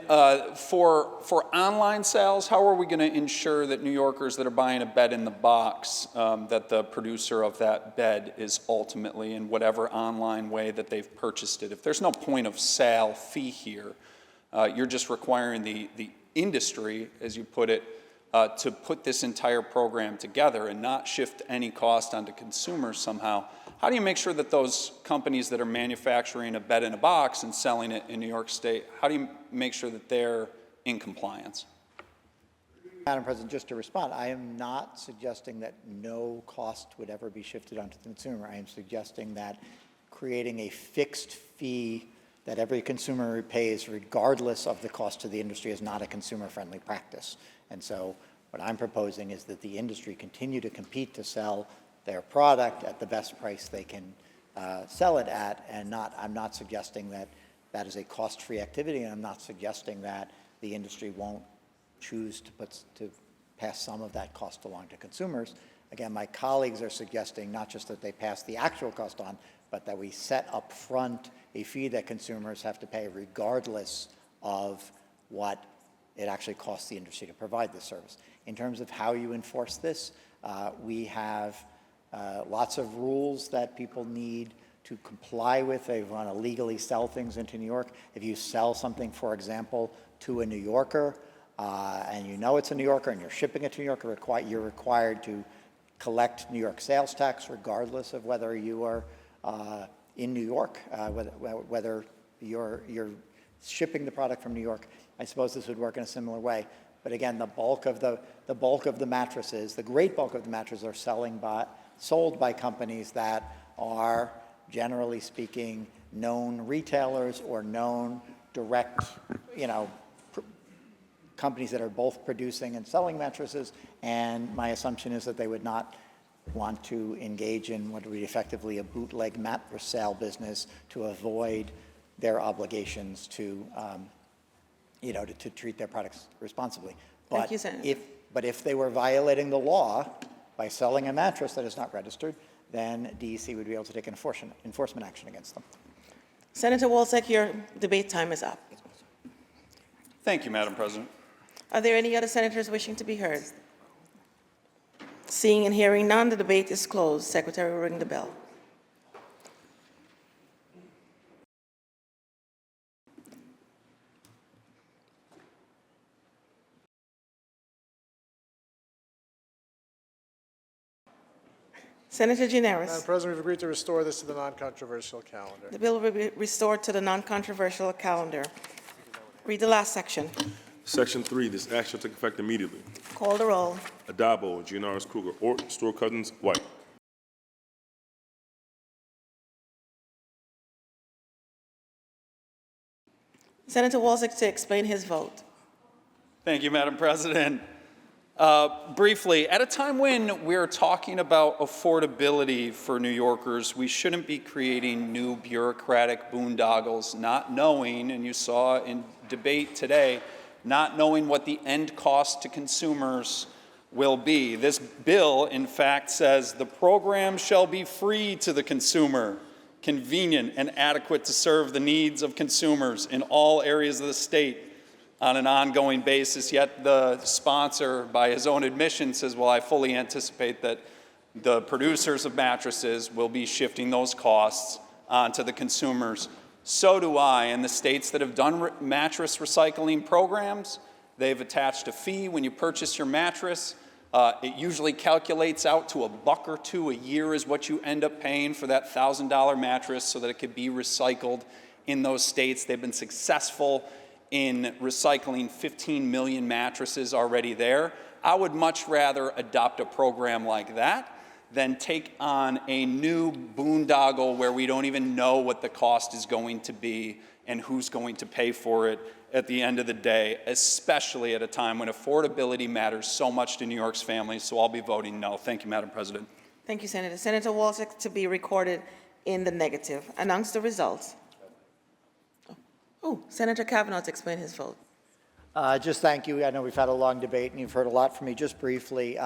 for online sales, how are we going to ensure that New Yorkers that are buying a bed in the box, that the producer of that bed is ultimately in whatever online way that they've purchased it? If there's no point of sale fee here, you're just requiring the industry, as you put it, to put this entire program together and not shift any cost onto consumers somehow. How do you make sure that those companies that are manufacturing a bed in a box and selling it in New York State, how do you make sure that they're in compliance? Madam President, just to respond, I am not suggesting that no cost would ever be shifted onto the consumer. I am suggesting that creating a fixed fee that every consumer pays regardless of the cost to the industry is not a consumer-friendly practice. And so what I'm proposing is that the industry continue to compete to sell their product at the best price they can sell it at, and I'm not suggesting that that is a cost-free activity, and I'm not suggesting that the industry won't choose to pass some of that cost along to consumers. Again, my colleagues are suggesting not just that they pass the actual cost on, but that we set up front a fee that consumers have to pay regardless of what it actually costs the industry to provide this service. In terms of how you enforce this, we have lots of rules that people need to comply with. They want to legally sell things into New York. If you sell something, for example, to a New Yorker, and you know it's a New Yorker and you're shipping it to New York, you're required to collect New York sales tax regardless of whether you are in New York, whether you're shipping the product from New York. I suppose this would work in a similar way. But again, the bulk of the mattresses, the great bulk of the mattresses are sold by companies that are, generally speaking, known retailers or known direct, companies that are both producing and selling mattresses. And my assumption is that they would not want to engage in what would be effectively a bootleg mattress sale business to avoid their obligations to, to treat their products responsibly. Thank you, Senator. But if they were violating the law by selling a mattress that is not registered, then DEC would be able to take enforcement action against them. Senator Walczak, your debate time is up. Thank you, Madam President. Are there any other senators wishing to be heard? Seeing and hearing none, the debate is closed. Secretary will ring the bell. Senator Madam Gineris. President, we've agreed to restore this to the non-controversial calendar. The bill will be restored to the non-controversial calendar. Read the last section. Section 3, this act shall take effect immediately. Call the roll. Adabo, Gianaris Kruger, Orton, Stewart Cousins, White. Senator Walczak to explain his vote. Thank you, Madam President. Briefly, at a time when we're talking about affordability for New Yorkers, we shouldn't be creating new bureaucratic boondoggles, not knowing, and you saw in debate today, not knowing what the end cost to consumers will be. This bill, in fact, says the program shall be free to the consumer, convenient and adequate to serve the needs of consumers in all areas of the state on an ongoing basis, yet the sponsor, by his own admission, says, well, I fully anticipate that the producers of mattresses will be shifting those costs onto the consumers. So do I. And the states that have done mattress recycling programs, they've attached a fee when you purchase your mattress. It usually calculates out to $1 or $2 a year is what you end up paying for that $1,000 mattress so that it could be recycled in those states. They've been successful in recycling 15 million mattresses already there. I would much rather adopt a program like that than take on a new boondoggle where we don't even know what the cost is going to be and who's going to pay for it at the end of the day, especially at a time when affordability matters so much to New York's families. So I'll be voting no. Thank you, Madam President. Thank you, Senator. Senator Walczak to be recorded in the negative. Announce the results. Oh, Senator Kavanaugh to explain his vote. Just thank you. I know we've had a long debate and you've heard a lot from me. Just briefly,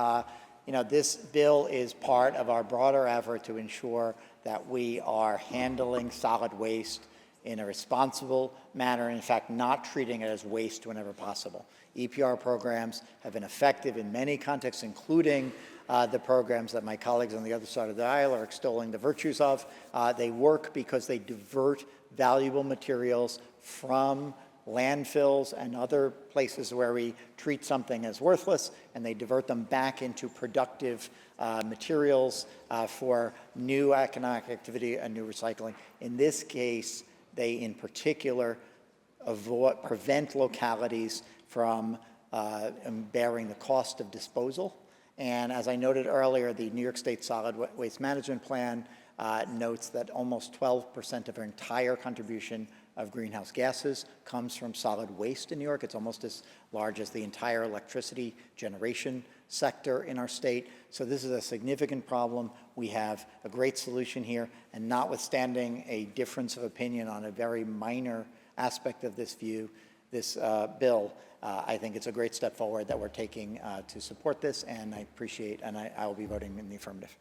this bill is part of our broader effort to ensure that we are handling solid waste in a responsible manner, in fact, not treating it as waste whenever possible. EPR programs have been effective in many contexts, including the programs that my colleagues on the other side of the aisle are extolling the virtues of. They work because they divert valuable materials from landfills and other places where we treat something as worthless, and they divert them back into productive materials for new economic activity and new recycling. In this case, they in particular prevent localities from bearing the cost of disposal. And as I noted earlier, the New York State Solid Waste Management Plan notes that almost 12% of our entire contribution of greenhouse gases comes from solid waste in New York. It's almost as large as the entire electricity generation sector in our state. So this is a significant problem. We have a great solution here, and notwithstanding a difference of opinion on a very minor aspect of this bill, I think it's a great step forward that we're taking to support this, and I appreciate, and I will be voting in the affirmative.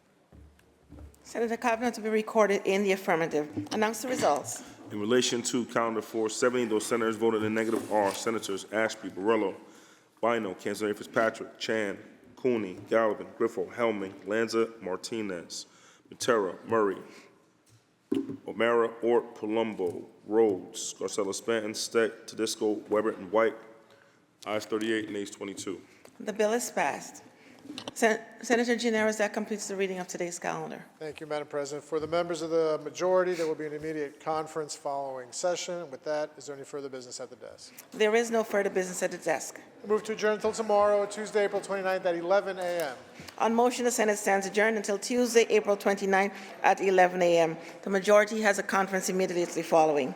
Senator Kavanaugh to be recorded in the affirmative. Announce the results. In relation to Calendar 470, those senators voted in negative are Senators Ashby, Borrello, Bino, Canzonieri Fitzpatrick, Chan, Cooney, Gallivan, Griffo, Helming, Lanza, Martinez, Matera, Murray, O'Mara, Ort, Palumbo, Rhodes, Garcella, Spanton, Steck, Tedisco, Weber, and White. Ayes 38 and ayes 22. The bill is passed. Senator Gianaris, that completes the reading of today's calendar. Thank you, Madam President. For the members of the majority, there will be an immediate conference following session. With that, is there any further business at the desk? There is no further business at the desk. Move to adjourn until tomorrow, Tuesday, April 29th at 11 a.m. On motion, the Senate stands adjourned until Tuesday, April 29th at 11 a.m. The majority has a conference immediately following.